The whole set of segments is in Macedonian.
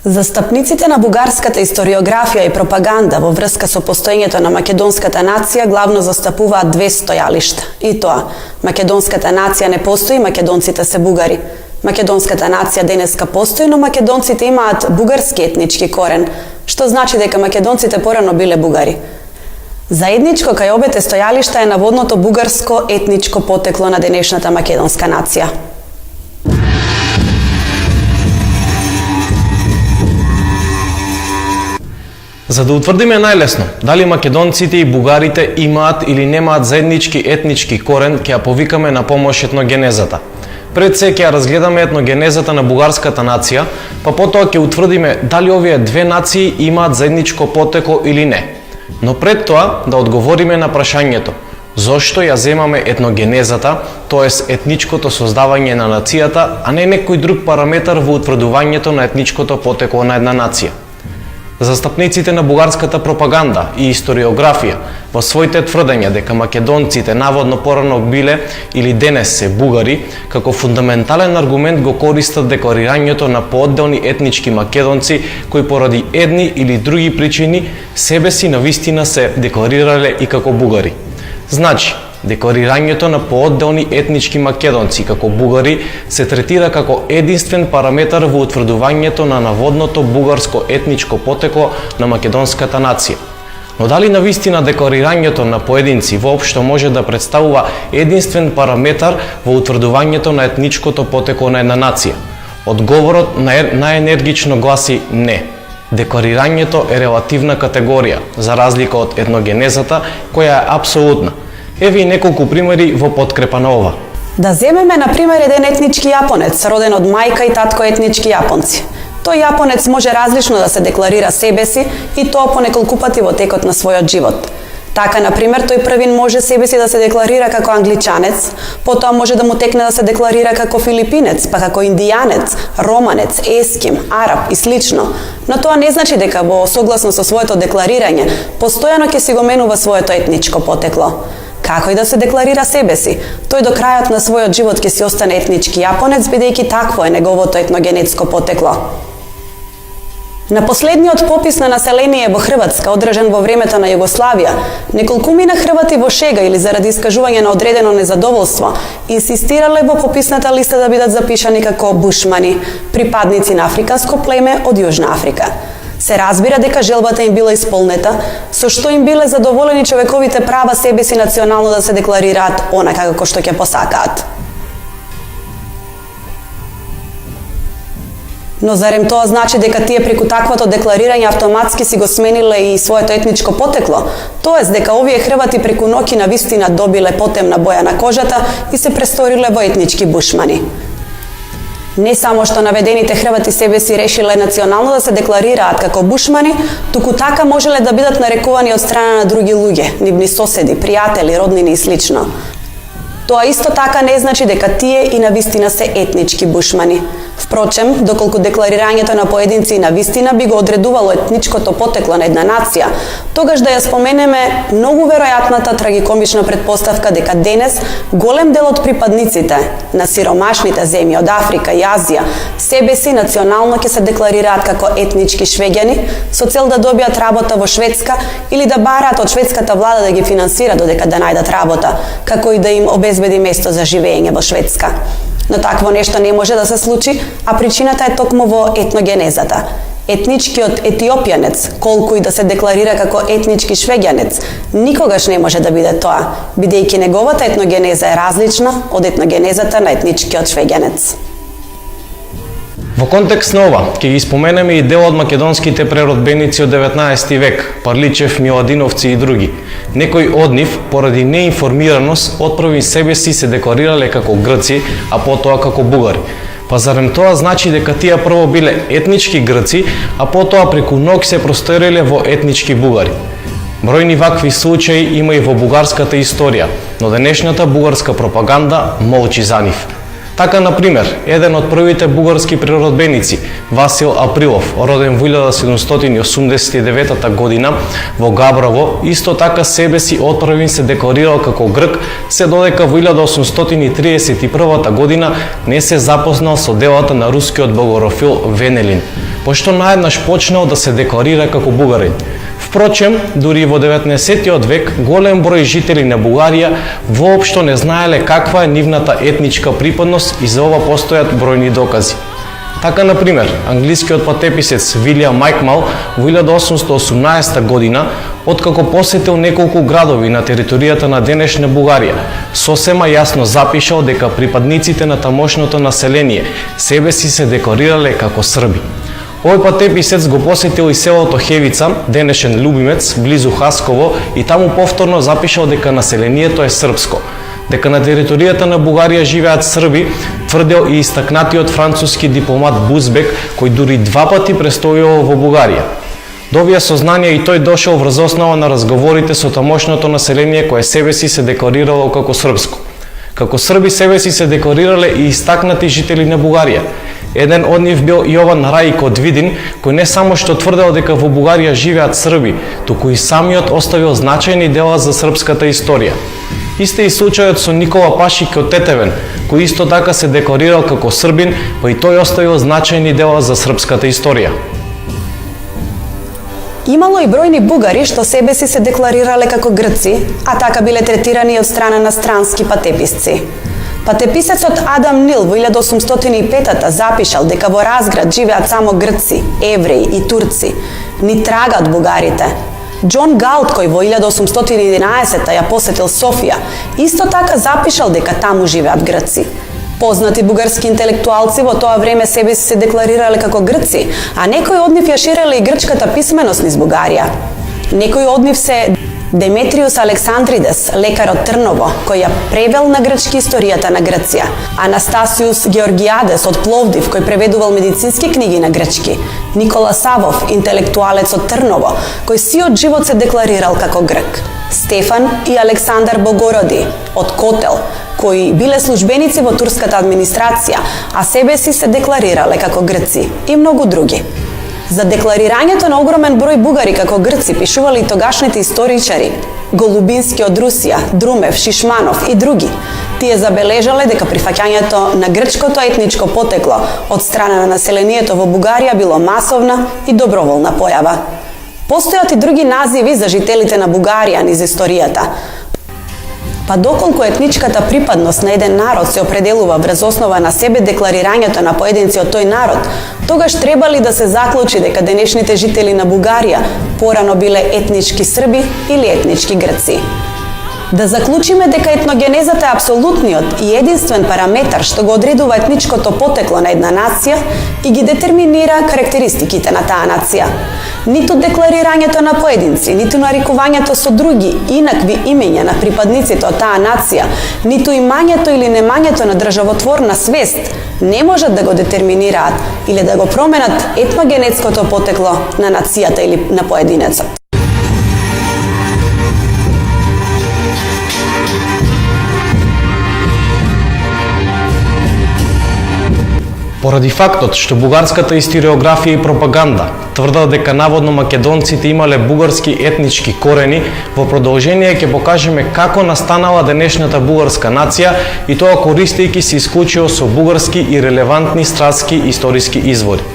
Застапниците на бугарската историографија и пропаганда во врска со постоењето на македонската нација главно застапуваат две стојалишта. И тоа, македонската нација не постои, македонците се бугари. Македонската нација денеска постои, но македонците имаат бугарски етнички корен, што значи дека македонците порано биле бугари. Заедничко кај обете стојалишта е наводното бугарско етничко потекло на денешната македонска нација. За да утврдиме најлесно дали македонците и бугарите имаат или немаат заеднички етнички корен, ќе ја повикаме на помош етногенезата. Пред се ќе ја разгледаме етногенезата на бугарската нација, па потоа ќе утврдиме дали овие две нации имаат заедничко потекло или не. Но пред тоа да одговориме на прашањето зошто ја земаме етногенезата, тоест етничкото создавање на нацијата, а не некој друг параметар во утврдувањето на етничкото потекло на една нација. Застапниците на бугарската пропаганда и историографија во своите тврдења дека македонците наводно порано биле или денес се бугари, како фундаментален аргумент го користат декларирањето на поодделни етнички македонци кои поради едни или други причини себе си навистина се декларирале и како бугари. Значи, декларирањето на поодделни етнички македонци како бугари се третира како единствен параметар во утврдувањето на наводното бугарско етничко потекло на македонската нација. Но дали навистина декларирањето на поединци воопшто може да представува единствен параметар во утврдувањето на етничкото потекло на една нација? Одговорот најенергично гласи не. Декларирањето е релативна категорија, за разлика од етногенезата, која е апсолутна. Еве и неколку примери во подкрепа на ова. Да земеме, на пример, еден етнички јапонец, роден од мајка и татко етнички јапонци. Тој јапонец може различно да се декларира себе си и тоа по неколку пати во текот на својот живот. Така, на пример, тој првин може себе си да се декларира како англичанец, потоа може да му текне да се декларира како филипинец, па како индијанец, романец, еским, араб и слично. Но тоа не значи дека во согласно со своето декларирање постојано ќе си го менува своето етничко потекло. Како и да се декларира себе си, тој до крајот на својот живот ќе си остане етнички јапонец, бидејќи такво е неговото етногенетско потекло. На последниот попис на население во Хрватска, одржан во времето на Југославија, неколкумина Хрвати во шега или заради искажување на одредено незадоволство, инсистирале во пописната листа да бидат запишани како бушмани, припадници на африканско племе од Јужна Африка. Се разбира дека желбата им била исполнета, со што им биле задоволени човековите права себе си национално да се декларираат онака како што ќе посакаат. Но зарем тоа значи дека тие преку таквото декларирање автоматски си го смениле и своето етничко потекло? Тоест дека овие Хрвати преку ноќи навистина добиле потемна боја на кожата и се престориле во етнички бушмани? Не само што наведените Хрвати себе си решиле национално да се декларираат како бушмани, туку така можеле да бидат нарекувани од страна на други луѓе, нивни соседи, пријатели, роднини и слично. Тоа исто така не значи дека тие и навистина се етнички бушмани. Впрочем, доколку декларирањето на поединци и навистина би го одредувало етничкото потекло на една нација, тогаш да ја споменеме многу веројатната трагикомична предпоставка дека денес голем дел од припадниците на сиромашните земји од Африка и Азија себе си национално ќе се декларираат како етнички швеѓани со цел да добијат работа во Шведска или да бараат од шведската влада да ги финансира додека да најдат работа, како и да им обезбеди место за живење во Шведска. Но такво нешто не може да се случи, а причината е токму во етногенезата. Етничкиот етиопјанец, колку и да се декларира како етнички швеѓанец, никогаш не може да биде тоа, бидејќи неговата етногенеза е различна од етногенезата на етничкиот швеѓанец. Во контекст на ова, ќе ги споменеме и дел од македонските преродбеници од 19 век, Парличев, Миладиновци и други. Некои од нив, поради неинформираност, отпрви себе си се декларирале како грци, а потоа како бугари. Па зарем тоа значи дека тие прво биле етнички грци, а потоа преку ноќ се просториле во етнички бугари? Бројни вакви случаи има и во бугарската историја, но денешната бугарска пропаганда молчи за нив. Така, например, еден од првите бугарски природбеници, Васил Априлов, роден во 1789 година во Габрово, исто така себе си отпрвин се декларирал како грк, се додека во 1831 година не се запознал со делата на рускиот богорофил Венелин. пошто наеднаш почнал да се декларира како бугарин. Впрочем, дури во 19. век голем број жители на Бугарија воопшто не знаеле каква е нивната етничка припадност и за ова постојат бројни докази. Така, например, англискиот патеписец Вилијам Майкмал во 1818 година, откако посетил неколку градови на територијата на денешна Бугарија, сосема јасно запишал дека припадниците на тамошното население себе си се декларирале како срби. Овој патеписец го посетил и селото Хевица, денешен Любимец, близу Хасково, и таму повторно запишал дека населението е српско. Дека на територијата на Бугарија живеат срби, тврдел и истакнатиот француски дипломат Бузбек, кој дури 2 пати престојувал во Бугарија. До овие сознанија и тој дошол врз основа на разговорите со тамошното население кое себе си се декларирало како српско. Како срби себе си се декларирале и истакнати жители на Бугарија. Еден од нив бил Јован Рајко од Видин, кој не само што тврдел дека во Бугарија живеат срби, туку и самиот оставил значајни дела за српската историја. Исте и случајот со Никола Пашик од Тетевен, кој исто така се декларирал како србин, па и тој оставил значајни дела за српската историја. Имало и бројни бугари што себе си се декларирале како грци, а така биле третирани од страна на странски патеписци. Патеписецот Адам Нил во 1805 запишал дека во Разград живеат само грци, евреи и турци, ни трага од бугарите. Џон Галт, кој во 1811 ја посетил Софија, исто така запишал дека таму живеат грци. Познати бугарски интелектуалци во тоа време себе си се декларирале како грци, а некои од нив ја ширеле и грчката писменост низ Бугарија. Некои од нив се Деметриус Александридес, лекар од Трново, кој ја превел на грчки историјата на Грција, Анастасиус Георгиадес од Пловдив, кој преведувал медицински книги на грчки, Никола Савов, интелектуалец од Трново, кој сиот живот се декларирал како грк, Стефан и Александар Богороди од Котел, кои биле службеници во турската администрација, а себе си се декларирале како грци, и многу други. За декларирањето на огромен број бугари како грци пишували и тогашните историчари Голубински од Русија, Друмев, Шишманов и други. Тие забележале дека прифаќањето на грчкото етничко потекло од страна на населението во Бугарија било масовна и доброволна појава. Постојат и други називи за жителите на Бугарија низ историјата. Па доколку етничката припадност на еден народ се определува врз основа на себе декларирањето на поединци од тој народ, тогаш треба ли да се заклучи дека денешните жители на Бугарија порано биле етнички срби или етнички грци? Да заклучиме дека етногенезата е апсолутниот и единствен параметар што го одредува етничкото потекло на една нација и ги детерминира карактеристиките на таа нација. Ниту декларирањето на поединци, ниту нарекувањето со други инакви имења на припадниците од таа нација, ниту имањето или немањето на државотворна свест не можат да го детерминираат или да го променат етногенетското потекло на нацијата или на поединецот. Поради фактот што бугарската историографија и пропаганда тврдат дека наводно македонците имале бугарски етнички корени, во продолжение ќе покажеме како настанала денешната бугарска нација и тоа користејќи се исклучиво со бугарски и релевантни стратски историски извори.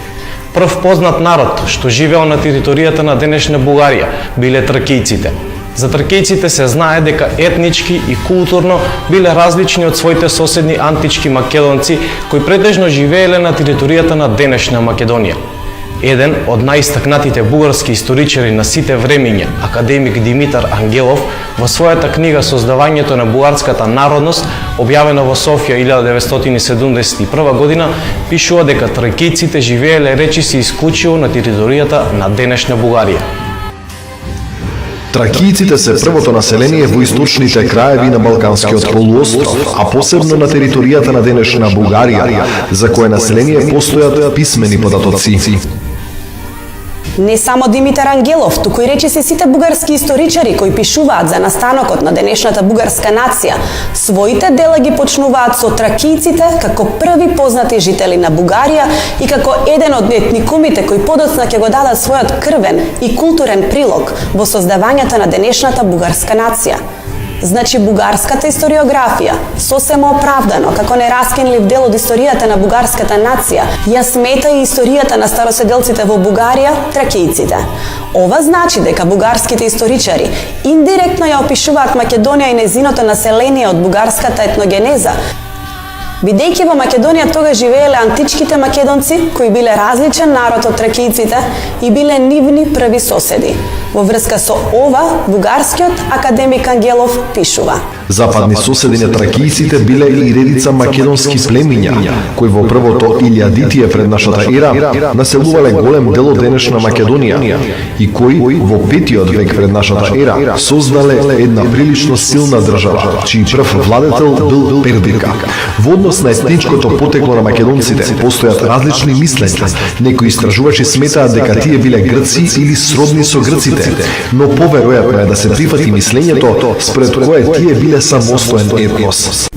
Прв познат народ што живеел на територијата на денешна Бугарија биле тракијците. За тракијците се знае дека етнички и културно биле различни од своите соседни антички македонци кои претежно живееле на територијата на денешна Македонија. Еден од најистакнатите бугарски историчари на сите времиња, академик Димитар Ангелов, во својата книга Создавањето на бугарската народност, објавена во Софија 1971 година, пишува дека тракијците живееле речиси исклучиво на територијата на денешна Бугарија. Тракијците се првото население во источните краеви на Балканскиот полуостров, а посебно на територијата на денешна Бугарија, за кое население постојат писмени податоци. Не само Димитар Ангелов, туку и речиси сите бугарски историчари кои пишуваат за настанокот на денешната бугарска нација, своите дела ги почнуваат со тракијците како први познати жители на Бугарија и како еден од етникумите кои подоцна ќе го дадат својот крвен и културен прилог во создавањето на денешната бугарска нација. Значи бугарската историографија, сосема оправдано, како нераскинлив дел од историјата на бугарската нација, ја смета и историјата на староседелците во Бугарија, тракијците. Ова значи дека бугарските историчари индиректно ја опишуваат Македонија и незиното население од бугарската етногенеза, бидејќи во Македонија тога живееле античките македонци, кои биле различен народ од тракијците и биле нивни први соседи. Во врска со ова, бугарскиот академик Ангелов пишува: Западни соседи на тракијците биле и редица македонски племиња, кои во првото илјадитие пред нашата ера населувале голем дел од денешна Македонија и кои во 5-тиот век пред нашата ера создале една прилично силна држава, чиј прв владетел бил Пердика. Во однос на етничкото потекло на македонците постојат различни мислења. Некои истражувачи сметаат дека тие биле грци или сродни со грците, но поверојатно е да се прифати мислењето според кое тие биле самостоен етнос.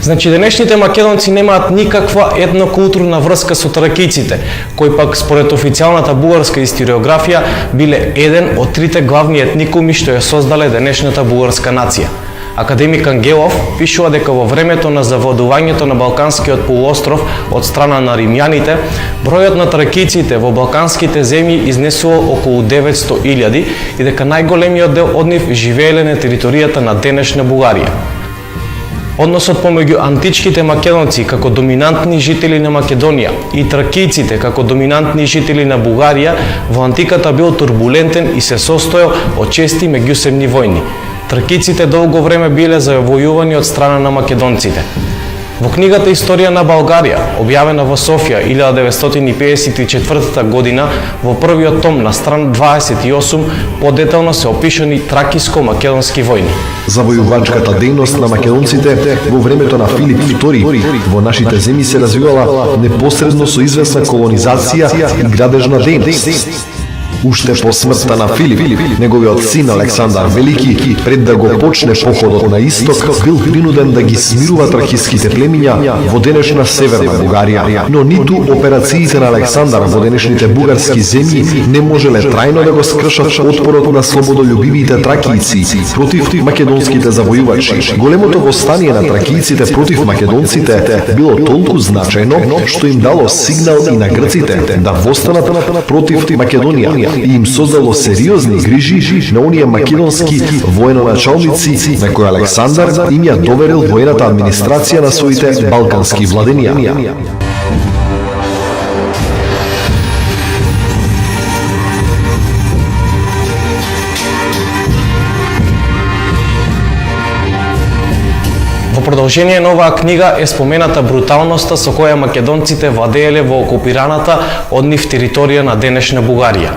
Значи, денешните македонци немаат никаква етнокултурна врска со тракијците, кои пак според официјалната бугарска историографија биле еден од трите главни етникуми што ја создале денешната бугарска нација. Академик Ангелов пишува дека во времето на завладувањето на Балканскиот полуостров од страна на римјаните, бројот на тракијците во балканските земји изнесувал околу 900.000 и дека најголемиот дел од нив живееле на територијата на денешна Бугарија. Односот помеѓу античките македонци како доминантни жители на Македонија и тракијците како доминантни жители на Бугарија во антиката бил турбулентен и се состоел од чести меѓусебни војни. Тракијците долго време биле завојувани од страна на македонците. Во книгата Историја на Българија, објавена во Софија 1954 година, во првиот том на страна 28 подетално се опишани тракиско-македонски војни. Завојувачката дејност на македонците во времето на Филип II во нашите земји се развивала непосредно со известна колонизација и градежна дејност. Уште по смртта на Филип, неговиот син Александар Велики, пред да го почне походот на исток, бил принуден да ги смирува тракиските племиња во денешна северна Бугарија. Но ниту операциите на Александар во денешните бугарски земји не можеле трајно да го скршат отпорот на слободолюбивите тракијци против македонските завојувачи. Големото востание на тракијците против македонците било толку значајно што им дало сигнал и на грците да востанат против Македонија и им создало сериозни грижи на оние македонски военоначалници на кои Александар им ја доверил воената администрација на своите балкански владенија. Во продолжение на оваа книга е спомената бруталноста со која македонците владееле во окупираната од нив територија на денешна Бугарија.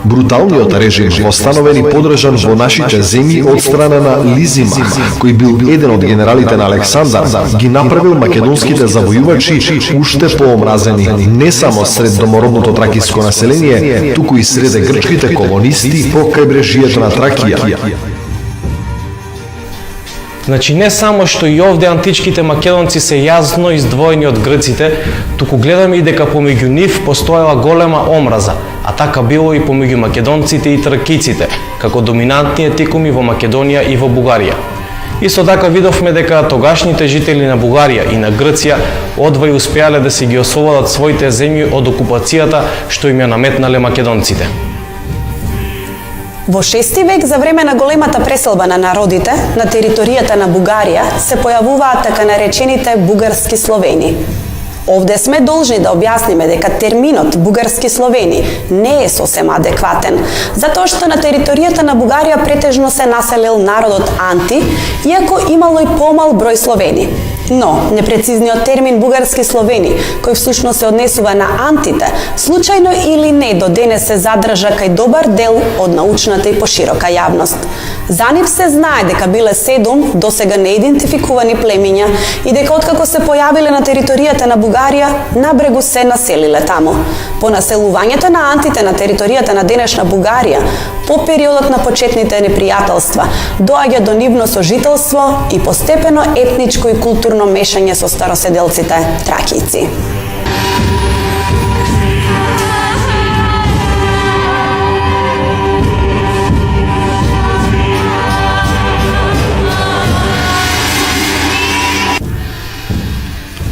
Бруталниот режим, остановен и подржан во нашите земји од страна на Лизимах, кој бил еден од генералите на Александар, ги направил македонските завојувачи уште поомразени, не само сред домородното тракиско население, туку и среде грчките колонисти по крајбрежјето на Тракија. Значи, не само што и овде античките македонци се јасно издвоени од грците, туку гледаме и дека помеѓу нив постоела голема омраза, а така било и помеѓу македонците и тракиците, како доминантни етникуми во Македонија и во Бугарија. Исто така видовме дека тогашните жители на Бугарија и на Грција одвај успеале да си ги ослободат своите земји од окупацијата што им ја наметнале македонците. Во 6 век, за време на големата преселба на народите на територијата на Бугарија, се појавуваат така наречените бугарски словени. Овде сме должни да објасниме дека терминот бугарски словени не е сосем адекватен, затоа што на територијата на Бугарија претежно се населил народот Анти, иако имало и помал број словени. Но, непрецизниот термин бугарски словени, кој всушност се однесува на антите, случајно или не до денес се задржа кај добар дел од научната и поширока јавност. За нив се знае дека биле 7 досега неидентификувани племиња и дека откако се појавиле на територијата на Бугарија, набрегу се населиле таму. По населувањето на антите на територијата на денешна Бугарија, по периодот на почетните непријателства, доаѓа до нивно сожителство и постепено етничко и културно мешање со староседелците тракијци.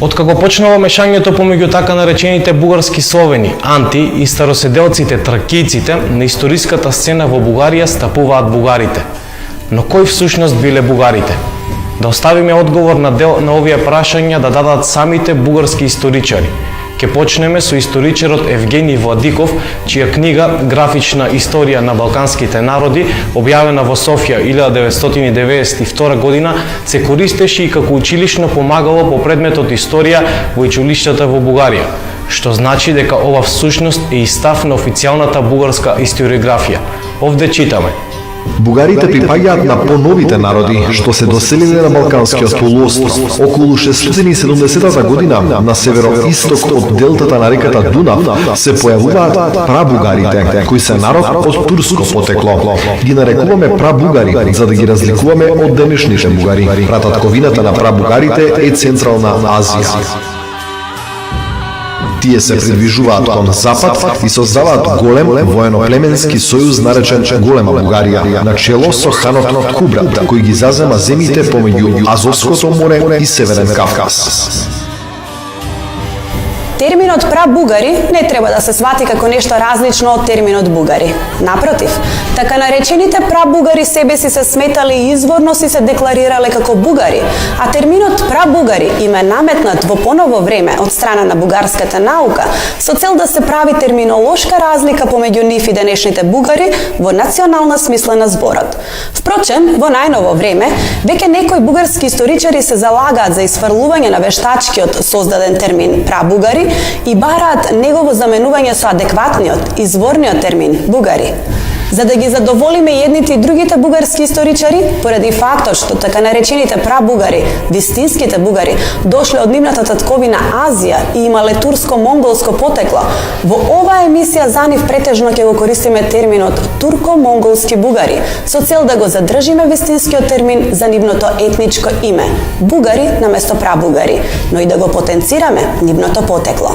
Откако почнува мешањето помеѓу така наречените бугарски словени, анти и староседелците тракијците, на историската сцена во Бугарија стапуваат бугарите. Но кои всушност биле бугарите? Да оставиме одговор на дел на овие прашања да дадат самите бугарски историчари. Ке почнеме со историчарот Евгений Владиков, чија книга Графична историја на балканските народи, објавена во Софија 1992 година, се користеше и како училишно помагало по предметот историја во училиштата во Бугарија, што значи дека ова всушност е и став на официјалната бугарска историографија. Овде читаме: Бугарите припаѓаат на поновите народи што се доселиле на Балканскиот полуостров. Околу 670 година на североисток од делтата на реката Дунав се појавуваат прабугарите, кои се народ од турско потекло. Ги нарекуваме прабугари за да ги разликуваме од денешните бугари. Прататковината на прабугарите е Централна Азија. Тие се придвижуваат кон запад и создаваат голем воено-племенски сојуз наречен Голема Бугарија, на чело со ханот Кубрат, кој ги зазема земите помеѓу Азовското море и Северен Кавказ. Терминот прабугари не треба да се свати како нешто различно од терминот бугари. Напротив, така наречените прабугари себе си се сметали и изворно си се декларирале како бугари, а терминот прабугари им е наметнат во поново време од страна на бугарската наука со цел да се прави терминолошка разлика помеѓу нив и денешните бугари во национална смисла на зборот. Впрочем, во најново време, веќе некои бугарски историчари се залагаат за изфрлување на вештачкиот создаден термин прабугари и бараат негово заменување со адекватниот, изворниот термин бугари. За да ги задоволиме едните и другите бугарски историчари, поради фактот што така наречените прабугари, вистинските бугари, дошле од нивната татковина Азија и имале турско-монголско потекло, во оваа емисија за нив претежно ќе го користиме терминот турко-монголски бугари, со цел да го задржиме вистинскиот термин за нивното етничко име – бугари наместо прабугари, но и да го потенцираме нивното потекло.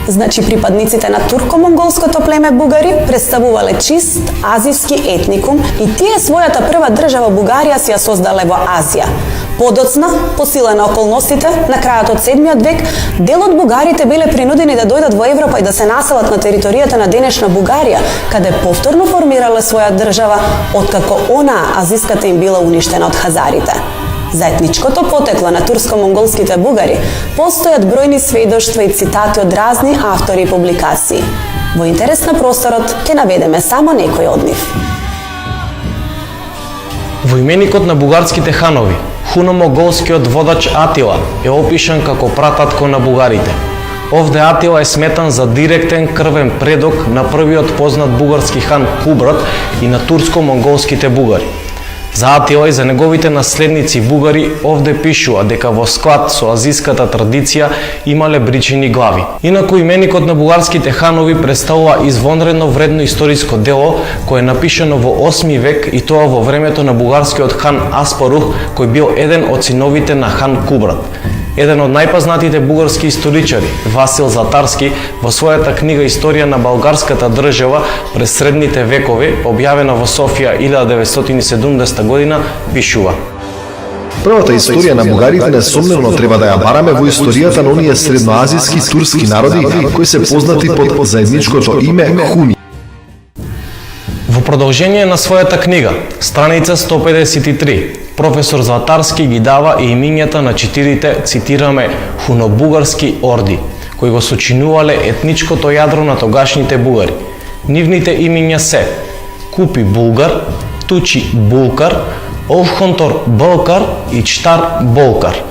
Значи, припадниците на турко-монголското племе бугари представувале чист азиски етникум и тие својата прва држава Бугарија си ја создале во Азија. Подоцна, по сила на околностите, на крајот од 7 век, дел од бугарите биле принудени да дојдат во Европа и да се населат на територијата на денешна Бугарија, каде повторно формирале своја држава, откако онаа азиската им била уништена од хазарите. За етничкото потекло на турско-монголските бугари постојат бројни сведоштва и цитати од разни автори и публикации. Во интерес на просторот ќе наведеме само некои од нив. Во именикот на бугарските ханови, хуно-монголскиот водач Атила е опишан како прататко на бугарите. Овде Атила е сметан за директен крвен предок на првиот познат бугарски хан Кубрат и на турско-монголските бугари. За Атила и за неговите наследници бугари овде пишува дека во склад со азиската традиција имале бричени глави. Инаку именикот на бугарските ханови представува извонредно вредно историско дело кое е напишано во 8 век и тоа во времето на бугарскиот хан Аспарух, кој бил еден од синовите на хан Кубрат. Еден од најпознатите бугарски историчари, Васил Златарски, во својата книга Историја на българската држава през средните векови, објавена во Софија 1970 година, пишува: Првата историја на бугарите несомнено треба да ја бараме во историјата на оние средноазиски турски народи кои се познати под заедничкото име Хуни. Во продолжение на својата книга, страница 153, професор Златарски ги дава и имињата на 4, цитираме, хунобугарски орди, кои го сочинувале етничкото јадро на тогашните бугари. Нивните имиња се Купи Булгар, Тучи Булкар, Овхонтор Бълкар и Чтар Болкар.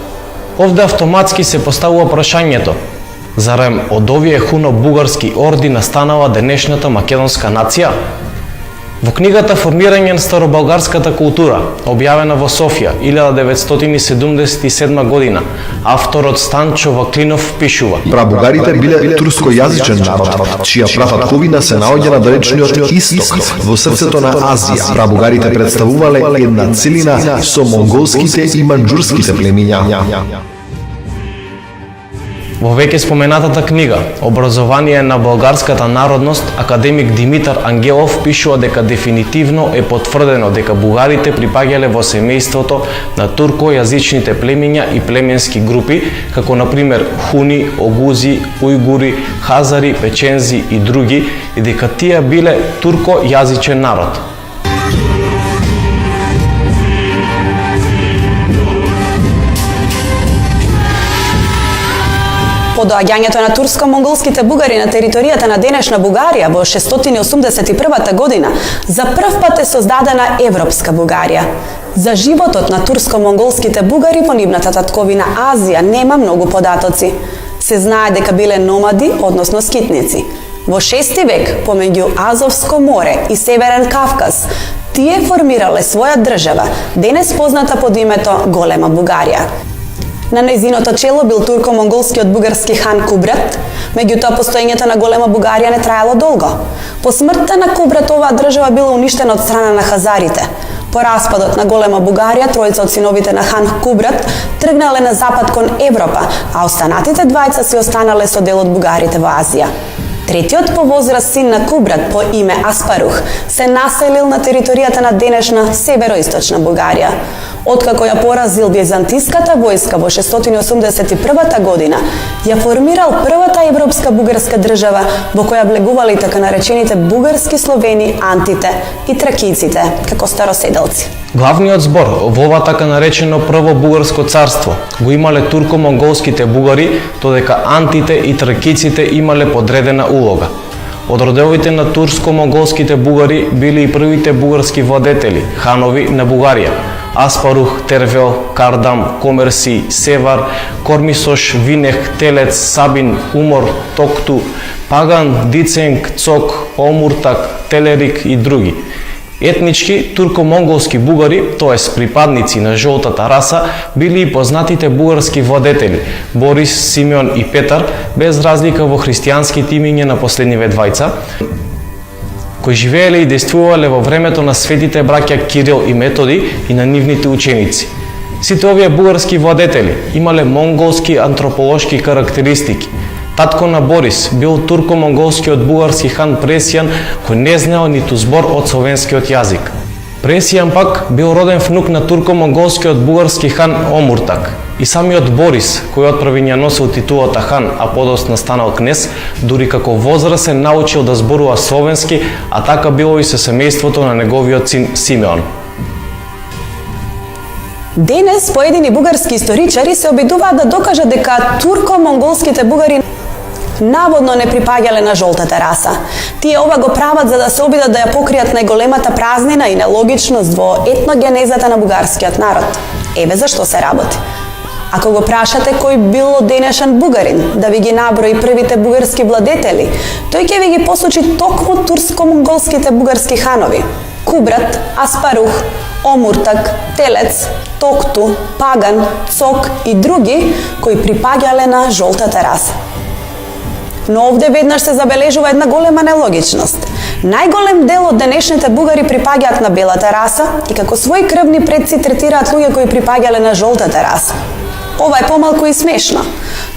Овде автоматски се поставува прашањето: зарем од овие хуно-бугарски орди настанала денешната македонска нација? Во книгата Формирање на старобалгарската култура, објавена во Софија 1977 година, авторот Станчо Ваклинов пишува: Прабугарите биле турскојазичен народ, чија прататковина се наоѓа на далечниот исток, во срцето на Азија. Прабугарите представувале една целина со монголските и манџурските племиња. Во веќе споменатата книга Образование на болгарската народност, академик Димитар Ангелов пишува дека дефинитивно е потврдено дека бугарите припаѓале во семејството на туркојазичните племиња и племенски групи, како на пример хуни, огузи, ујгури, хазари, печензи и други, и дека тие биле туркојазичен народ. По доаѓањето на турско-монголските бугари на територијата на денешна Бугарија во 681 година, за прв пат е создадена Европска Бугарија. За животот на турско-монголските бугари во нивната татковина Азија нема многу податоци. Се знае дека биле номади, односно скитници. Во 6 век, помеѓу Азовско море и Северен Кавказ, тие формирале своја држава, денес позната под името Голема Бугарија. На нејзиното чело бил турко-монголскиот бугарски хан Кубрат, меѓутоа постоењето на Голема Бугарија не траело долго. По смртта на Кубрат оваа држава била уништена од страна на хазарите. По распадот на Голема Бугарија, тројца од синовите на хан Кубрат тргнале на запад кон Европа, а останатите двајца си останале со дел од бугарите во Азија. Третиот по возраст син на Кубрат по име Аспарух се населил на територијата на денешна североисточна Бугарија. Откако ја поразил византиската војска во 681 година, ја формирал првата европска бугарска држава во која влегували така наречените бугарски словени, антите и тракиците, како староседелци. Главниот збор во ова така наречено прво бугарско царство го имале турко-монголските бугари, додека антите и тракиците имале подредена улога. Од родовите на турско-монголските бугари били и првите бугарски владетели, ханови на Бугарија: Аспарух, Тервел, Кардам, Комерси, Севар, Кормисош, Винех, Телец, Сабин, Умор, Токту, Паган, Диценг, Цок, Омуртак, Телерик и други. Етнички турко-монголски бугари, тоест припадници на жолтата раса, били и познатите бугарски владетели Борис, Симеон и Петар, без разлика во христијанските имиња на последниве двајца, кои живееле и действувале во времето на светите браќа Кирил и Методи и на нивните ученици. Сите овие бугарски владетели имале монголски антрополошки карактеристики. Татко на Борис бил турко-монголскиот бугарски хан Пресијан, кој не знаел ниту збор од словенскиот јазик. Пресијан пак бил роден внук на турко-монголскиот бугарски хан Омуртак. И самиот Борис, кој отправи ја носил титулата хан, а подоцна станал кнез, дури како возрасен научил да зборува словенски, а така било и со семејството на неговиот син Симеон. Денес поедини бугарски историчари се обидуваат да докажат дека турко-монголските бугари наводно не припаѓале на жолтата раса. Тие ова го прават за да се обидат да ја покријат најголемата празнина и нелогичност во етногенезата на бугарскиот народ. Еве зашто се работи. Ако го прашате кој бил денешен бугарин, да ви ги наброи првите бугарски владетели, тој ќе ви ги посочи токму турско-монголските бугарски ханови: Кубрат, Аспарух, Омуртак, Телец, Токту, Паган, Цок и други кои припаѓале на жолтата раса. Но овде веднаш се забележува една голема нелогичност. Најголем дел од денешните бугари припаѓаат на белата раса и како своји крвни предци третираат луѓе кои припаѓале на жолтата раса. Ова е помалку и смешно.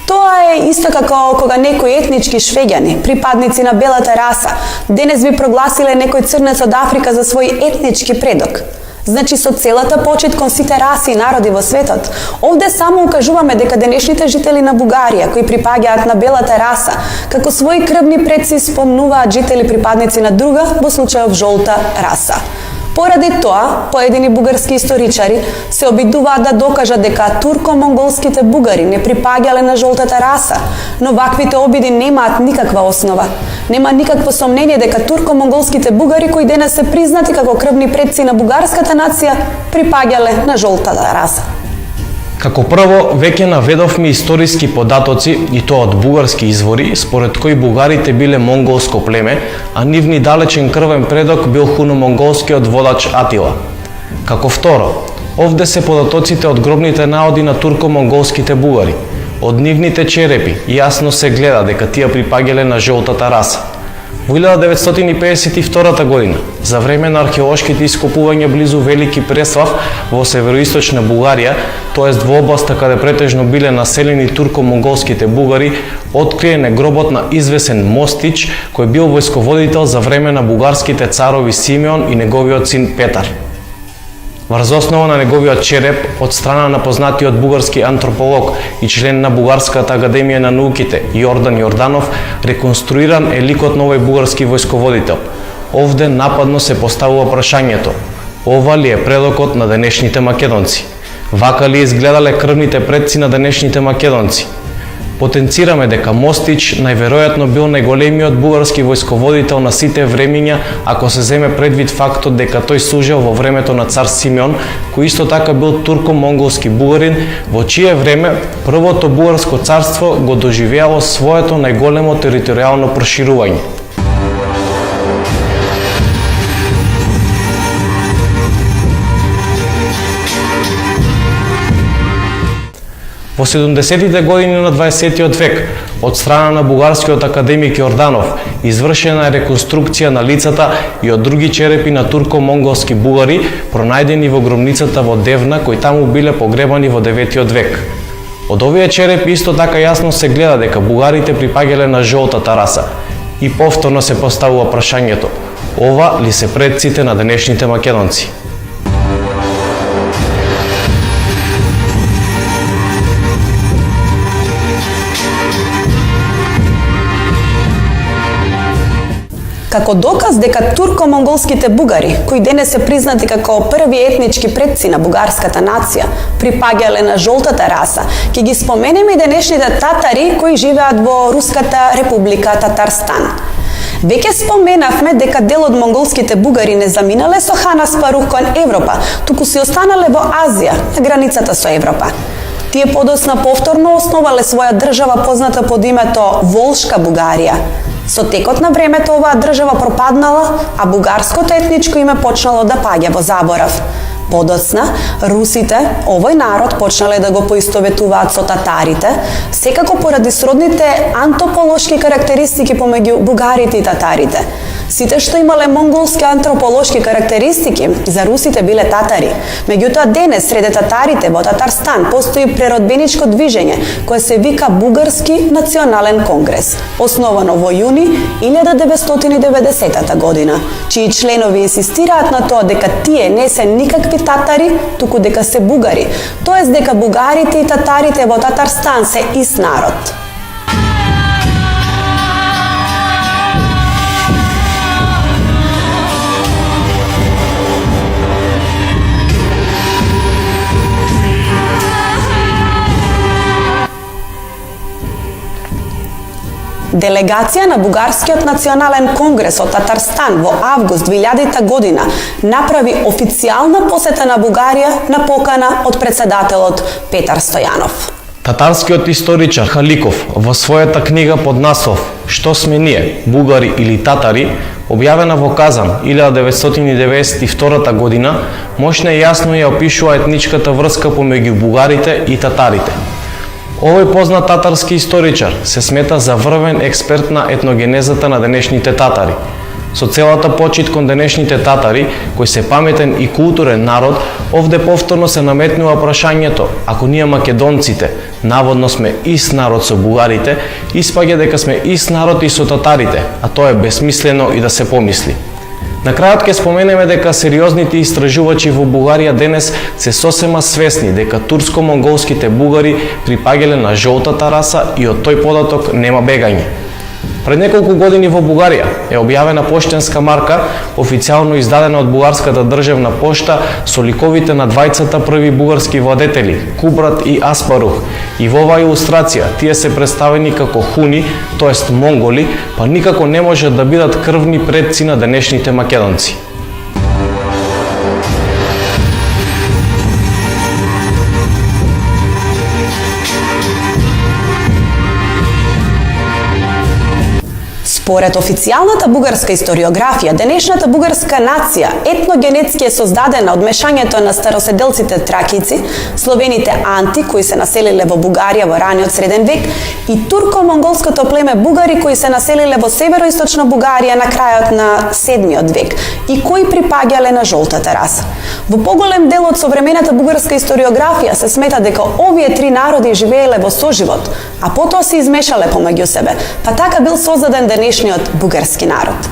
Тоа е исто како кога некои етнички швеѓани, припадници на белата раса, денес би прогласиле некој црнец од Африка за свој етнички предок. Значи, со целата почит кон сите раси и народи во светот, овде само укажуваме дека денешните жители на Бугарија, кои припаѓаат на белата раса, како своји крвни предци спомнуваат жители припадници на друга, во случајов жолта раса. Поради тоа, поедини бугарски историчари се обидуваат да докажат дека турко-монголските бугари не припаѓале на жолтата раса, но ваквите обиди немаат никаква основа. Нема никакво сомнение дека турко-монголските бугари, кои денес се признати како крвни предци на бугарската нација, припаѓале на жолтата раса. Како прво, веќе наведовме историски податоци, и тоа од бугарски извори, според кои бугарите биле монголско племе, а нивни далечен крвен предок бил хуно-монголскиот водач Атила. Како второ, овде се податоците од гробните наоди на турко-монголските бугари. Од нивните черепи јасно се гледа дека тие припаѓале на жолтата раса. Во 1952 година, за време на археолошките ископувања близу Велики Преслав во североисточна Бугарија, тоест во областа каде претежно биле населени турко-монголските бугари, откриен е гробот на извесен Мостич, кој бил војсководител за време на бугарските царови Симеон и неговиот син Петар. Врз основа на неговиот череп, од страна на познатиот бугарски антрополог и член на Бугарската академија на науките Јордан Јорданов, реконструиран е ликот на овој бугарски војсководител. Овде нападно се поставува прашањето: ова ли е предокот на денешните македонци? Вака ли изгледале крвните предци на денешните македонци? Потенцираме дека Мостич најверојатно бил најголемиот бугарски војсководител на сите времиња, ако се земе предвид фактот дека тој служел во времето на цар Симеон, кој исто така бил турко-монголски бугарин, во чие време првото бугарско царство го доживеало своето најголемо територијално проширување. Во 70-тите години на 20-тиот век, од страна на бугарскиот академик Јорданов, извршена е реконструкција на лицата и од други черепи на турко-монголски бугари, пронајдени во гробницата во Девна, кои таму биле погребани во 9-тиот век. Од овие черепи исто така јасно се гледа дека бугарите припаѓале на жолтата раса. И повторно се поставува прашањето: ова ли се предците на денешните македонци? Како доказ дека турко-монголските бугари, кои денес се признати како први етнички предци на бугарската нација, припаѓале на жолтата раса, ќе ги споменеме и денешните татари кои живеат во Руската република Татарстан. Веќе споменавме дека дел од монголските бугари не заминале со хан Аспарух кон Европа, туку си останале во Азија, на границата со Европа. Тие подосна повторно основале своја држава позната под името Волшка Бугарија. Со текот на времето оваа држава пропаднала, а бугарското етничко име почнало да паѓа во заборав. Подоцна, русите, овој народ почнале да го поистоветуваат со татарите, секако поради сродните антрополошки карактеристики помеѓу бугарите и татарите. Сите што имале монголски антрополошки карактеристики, за русите биле татари. Меѓутоа денес среде татарите во Татарстан постои преродбеничко движење кое се вика Бугарски национален конгрес, основано во јуни 1990 година, чии членови инсистираат на тоа дека тие не се никакви татари, туку дека се бугари, тоест дека бугарите и татарите во Татарстан се ист народ. Делегација на Бугарскиот национален конгрес од Татарстан во август 2000 година направи официјална посета на Бугарија на покана од председателот Петар Стојанов. Татарскиот историчар Халиков во својата книга под наслов "Што сме ние, бугари или татари", објавена во Казан 1992 година, мощно и јасно ја опишува етничката врска помеѓу бугарите и татарите. Овој познат татарски историчар се смета за врвен експерт на етногенезата на денешните татари. Со целата почит кон денешните татари, кои се паметен и културен народ, овде повторно се наметнува прашањето: ако ние македонците наводно сме ист народ со бугарите, испаѓа дека сме ист народ и со татарите, а тоа е бесмислено и да се помисли. На крајот ќе споменеме дека сериозните истражувачи во Бугарија денес се сосема свесни дека турско-монголските бугари припаѓале на жолтата раса и од тој податок нема бегање. Пред неколку години во Бугарија е објавена поштенска марка, официјално издадена од бугарската државна пошта, со ликовите на двајцата први бугарски владетели, Кубрат и Аспарух. И во оваа илустрација тие се представени како хуни, тоест монголи, па никако не можат да бидат крвни предци на денешните македонци. Според официјалната бугарска историографија, денешната бугарска нација етногенетски е создадена од мешањето на староседелците тракици, словените анти кои се населиле во Бугарија во раниот среден век и турко-монголското племе бугари кои се населиле во североисточна Бугарија на крајот на 7 век и кои припаѓале на жолтата раса. Во поголем дел од современата бугарска историографија се смета дека овие три народи живееле во соживот, а потоа се измешале помеѓу себе, па така бил создаден денешниот бугарски народ.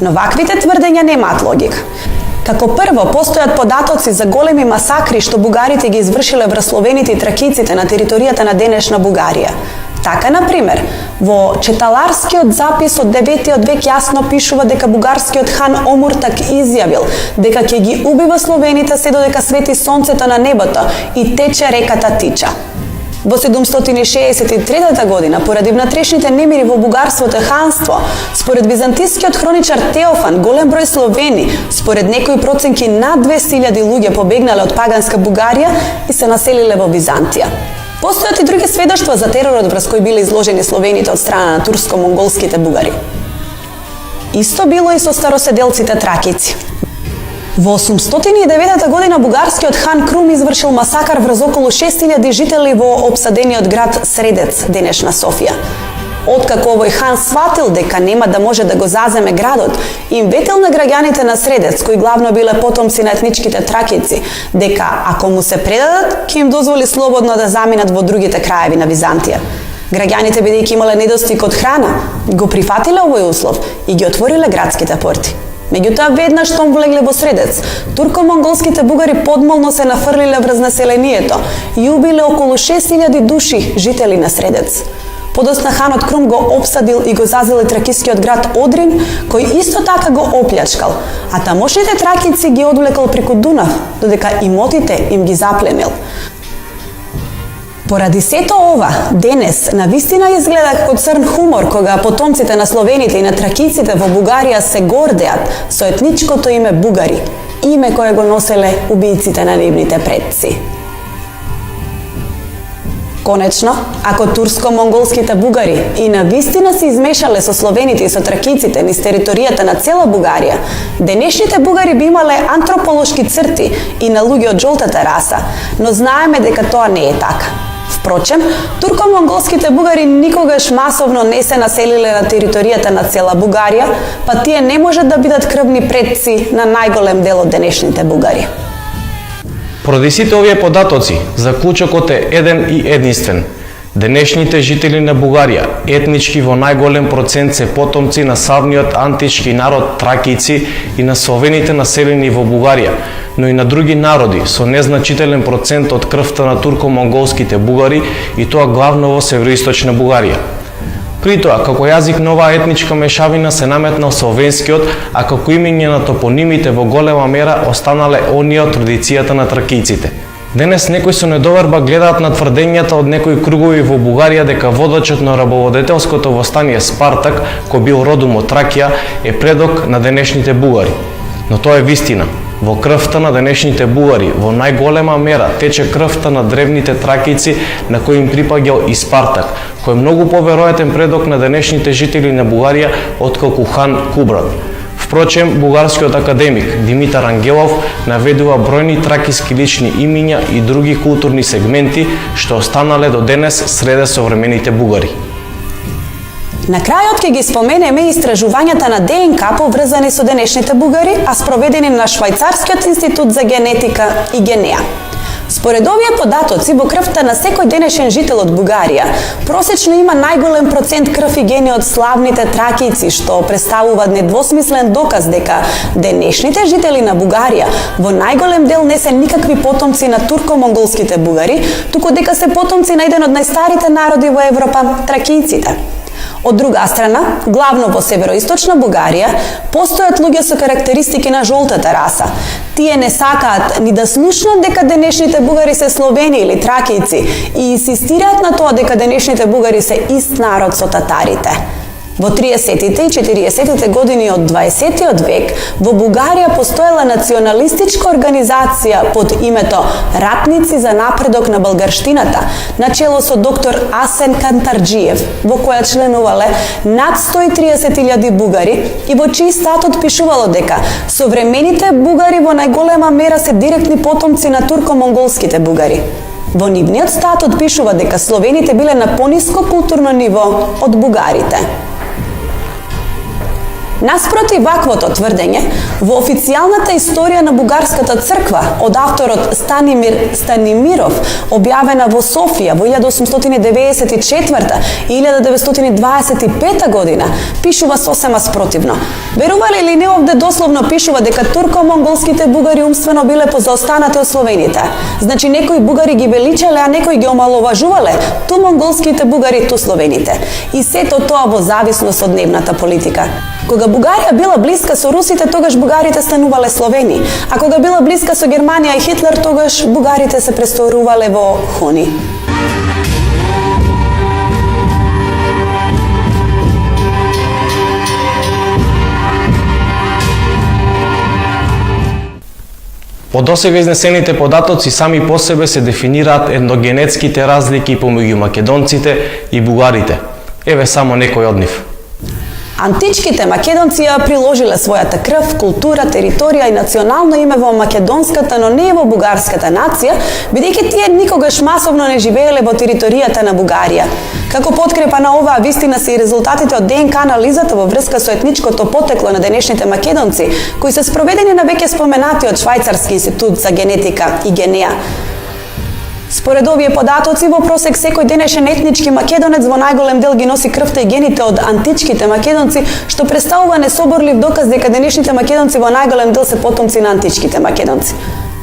Но ваквите тврдења немаат логика. Како прво, постојат податоци за големи масакри што бугарите ги извршиле врз словените и тракиците на територијата на денешна Бугарија. Така, например, во Четаларскиот запис од 9 век јасно пишува дека бугарскиот хан Омуртак изјавил дека ќе ги убива словените се додека свети сонцето на небото и тече реката Тича. Во 763 година, поради внатрешните немири во бугарското ханство, според византискиот хроничар Теофан, голем број словени, според некои проценки над 200.000 луѓе побегнале од паганска Бугарија и се населиле во Византија. Постојат и други сведоштва за теророт врз кој биле изложени словените од страна на турско-монголските бугари. Исто било и со староседелците тракици. Во 809 година бугарскиот хан Крум извршил масакар врз околу 6000 жители во опсадениот град Средец, денешна Софија. Откако овој хан сватил дека нема да може да го заземе градот, им ветил на граѓаните на Средец, кои главно биле потомци на етничките тракици, дека ако му се предадат, ќе им дозволи слободно да заминат во другите краеви на Византија. Граѓаните, бидејќи имале недостиг од храна, го прифатиле овој услов и ги отвориле градските порти. Меѓутоа, веднаш штом влегле во Средец, турко-монголските бугари подмолно се нафрлиле врз населението и убиле околу 6000 души жители на Средец. Подосна ханот Крум го опсадил и го зазел тракискиот град Одрин, кој исто така го оплячкал, а тамошните тракици ги одвлекал преку Дунав, додека имотите им ги запленил. Поради сето ова, денес навистина изгледа како црн хумор кога потомците на словените и на тракиците во Бугарија се гордеат со етничкото име бугари, име кое го носеле убијците на нивните предци. Конечно, ако турско-монголските бугари и навистина се измешале со словените и со тракиците низ територијата на цела Бугарија, денешните бугари би имале антрополошки црти и на луѓе од жолтата раса, но знаеме дека тоа не е така. Впрочем, турко-монголските бугари никогаш масовно не се населиле на територијата на цела Бугарија, па тие не можат да бидат крвни предци на најголем дел од денешните бугари. Поради сите овие податоци, заклучокот е еден и единствен. Денешните жители на Бугарија, етнички во најголем процент се потомци на славниот антички народ тракици и на словените населени во Бугарија, но и на други народи со незначителен процент од крвта на турко-монголските бугари и тоа главно во североисточна Бугарија. При тоа, како јазик на оваа етничка мешавина се наметнал словенскиот, а како имење на топонимите во голема мера останале оние од традицијата на тракиците. Денес некои со недоверба гледаат на тврдењата од некои кругови во Бугарија дека водачот на рабовладетелското востание Спартак, кој бил родом од Тракија, е предок на денешните бугари. Но тоа е вистина. Во крвта на денешните бугари во најголема мера тече крвта на древните тракици на кои им припаѓал и Спартак, кој е многу поверојатен предок на денешните жители на Бугарија отколку хан Кубрат. Впрочем, бугарскиот академик Димитар Ангелов наведува бројни тракиски лични имиња и други културни сегменти што останале до денес среде современите бугари. На крајот ќе ги споменеме истражувањата на ДНК поврзани со денешните бугари, а спроведени на Швајцарскиот институт за генетика и Генеа. Според овие податоци, во крвта на секој денешен жител од Бугарија, просечно има најголем процент крв и гени од славните тракици, што представува недвосмислен доказ дека денешните жители на Бугарија во најголем дел не се никакви потомци на турко-монголските бугари, туку дека се потомци на еден од најстарите народи во Европа, тракиците. Од друга страна, главно во североисточна Бугарија, постојат луѓе со карактеристики на жолтата раса. Тие не сакаат ни да слушнат дека денешните бугари се словени или тракици и инсистираат на тоа дека денешните бугари се ист народ со татарите. Во 30-тите и 40-тите години од 20-тиот век во Бугарија постоела националистичка организација под името Ратници за напредок на българштината, начело со доктор Асен Кантарджиев, во која членувале над 130.000 бугари и во чиј статут пишувало дека современите бугари во најголема мера се директни потомци на турко-монголските бугари. Во нивниот статут пишува дека словените биле на пониско културно ниво од бугарите. Наспроти ваквото тврдење, во официјалната историја на бугарската црква од авторот Станимир Станимиров, објавена во Софија во 1894 и 1925 година, пишува сосема спротивно. Верувале или не, овде дословно пишува дека турко-монголските бугари умствено биле позаостанати од словените. Значи некои бугари ги величале, а некои ги омаловажувале, ту монголските бугари, ту словените. И сето тоа во зависност од нивната политика. Кога Бугарија била блиска со русите, тогаш бугарите станувале словени, а кога била блиска со Германија и Хитлер, тогаш бугарите се престорувале во хуни. По досега изнесените податоци сами по себе се дефинираат етногенетските разлики помеѓу македонците и бугарите. Еве само некој од нив. Античките македонци ја приложиле својата крв, култура, територија и национално име во македонската, но не и во бугарската нација, бидејќи тие никогаш масовно не живееле во територијата на Бугарија. Како подкрепа на оваа вистина се и резултатите од ДНК анализата во врска со етничкото потекло на денешните македонци, кои се спроведени на веќе споменатиот Швајцарски институт за генетика и генеа. Според овие податоци, во просек секој денешен етнички македонец во најголем дел ги носи крвта и гените од античките македонци, што представува несоборлив доказ дека денешните македонци во најголем дел се потомци на античките македонци.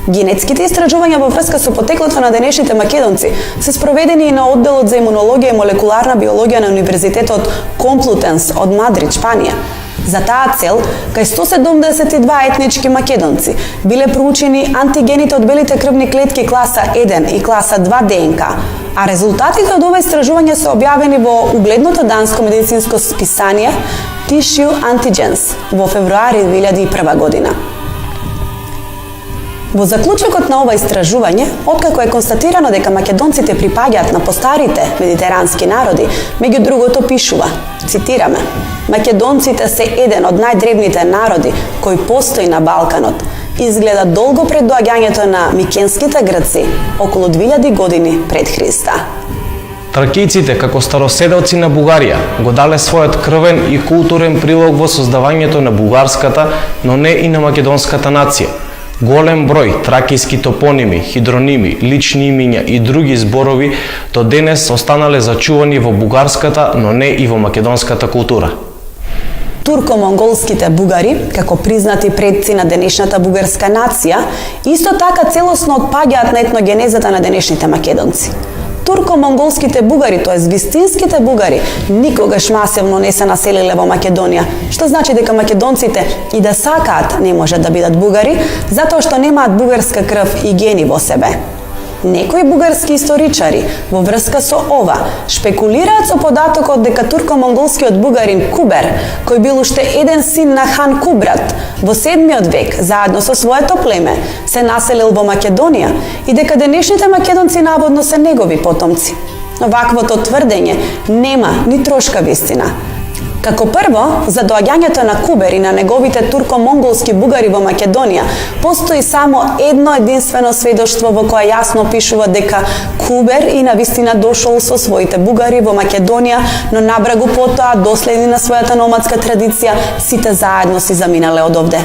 Генетските истражувања во врска со потеклото на денешните македонци се спроведени и на одделот за имунологија и молекуларна биологија на Универзитетот Комплутенс од Мадрид, Шпанија. За таа цел, кај 172 етнички македонци биле проучени антигените од белите крвни клетки класа 1 и класа 2 ДНК, а резултатите од ова истражување се објавени во угледното данско медицинско списание Tissue Antigens во февруари 2001 година. Во заклучокот на ова истражување, откако е констатирано дека македонците припаѓаат на постарите медитерански народи, меѓу другото пишува, цитираме: "Македонците се еден од најдревните народи кој постои на Балканот. Изгледа долго пред доаѓањето на микенските грци, околу 2000 години пред Христа." Тракијците, како староседелци на Бугарија, го дале својот крвен и културен прилог во создавањето на бугарската, но не и на македонската нација. Голем број тракијски топоними, хидроними, лични имиња и други зборови до денес останале зачувани во бугарската, но не и во македонската култура. Турко-монголските бугари, како признати предци на денешната бугарска нација, исто така целосно отпаѓаат на етногенезата на денешните македонци. Турко-монголските бугари, тоест вистинските бугари, никогаш масивно не се населиле во Македонија, што значи дека македонците и да сакаат не можат да бидат бугари, затоа што немаат бугарска крв и гени во себе. Некои бугарски историчари во врска со ова шпекулираат со податокот дека турко-монголскиот бугарин Кубер, кој бил уште еден син на хан Кубрат, во 7 век заедно со своето племе се населил во Македонија и дека денешните македонци наводно се негови потомци. Ваквото тврдење нема ни трошка вистина. Како прво, за доаѓањето на Кубер и на неговите турко-монголски бугари во Македонија, постои само едно единствено сведоштво во кое јасно пишува дека Кубер и навистина дошол со своите бугари во Македонија, но набрагу потоа, доследни на својата номадска традиција, сите заедно си заминале од овде.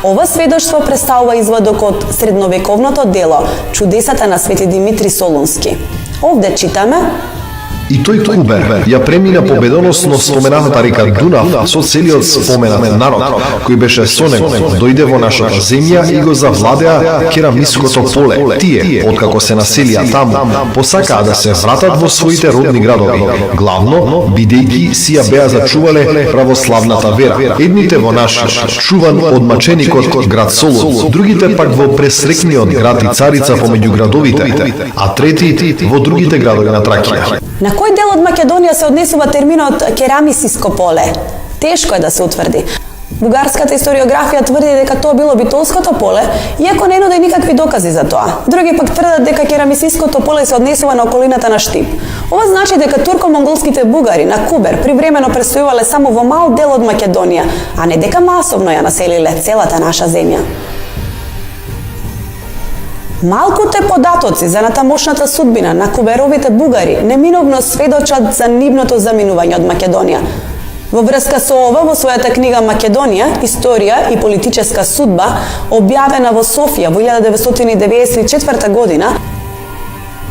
Ова сведоштво представува извадок од средновековното дело Чудесата на Свети Димитри Солунски. Овде читаме: И тој Кубер ја премина победоносно споменатата река Дунав со целиот споменат народ, кој беше со него, дојде во нашата земја и го завладеа керамиското поле. Тие, откако се населија таму, посакаа да се вратат во своите родни градови, главно бидејќи си ја беа зачувале православната вера. Едните во нашиот, чуван од маченикот град Солун, другите пак во пресрекниот град и царица помеѓу градовите, а трети во другите градови на Тракија. На кој дел од Македонија се однесува терминот керамисиско поле? Тешко е да се утврди. Бугарската историографија тврди дека тоа било битолското поле, иако не нуди никакви докази за тоа. Други пак тврдат дека керамисиското поле се однесува на околината на Штип. Ова значи дека турко-монголските бугари на Кубер привремено престојувале само во мал дел од Македонија, а не дека масовно ја населиле целата наша земја. Малкуте податоци за натамошната судбина на куберовите бугари неминовно сведочат за нивното заминување од Македонија. Во врска со ова, во својата книга Македонија, историја и политичка судба, објавена во Софија во 1994 година,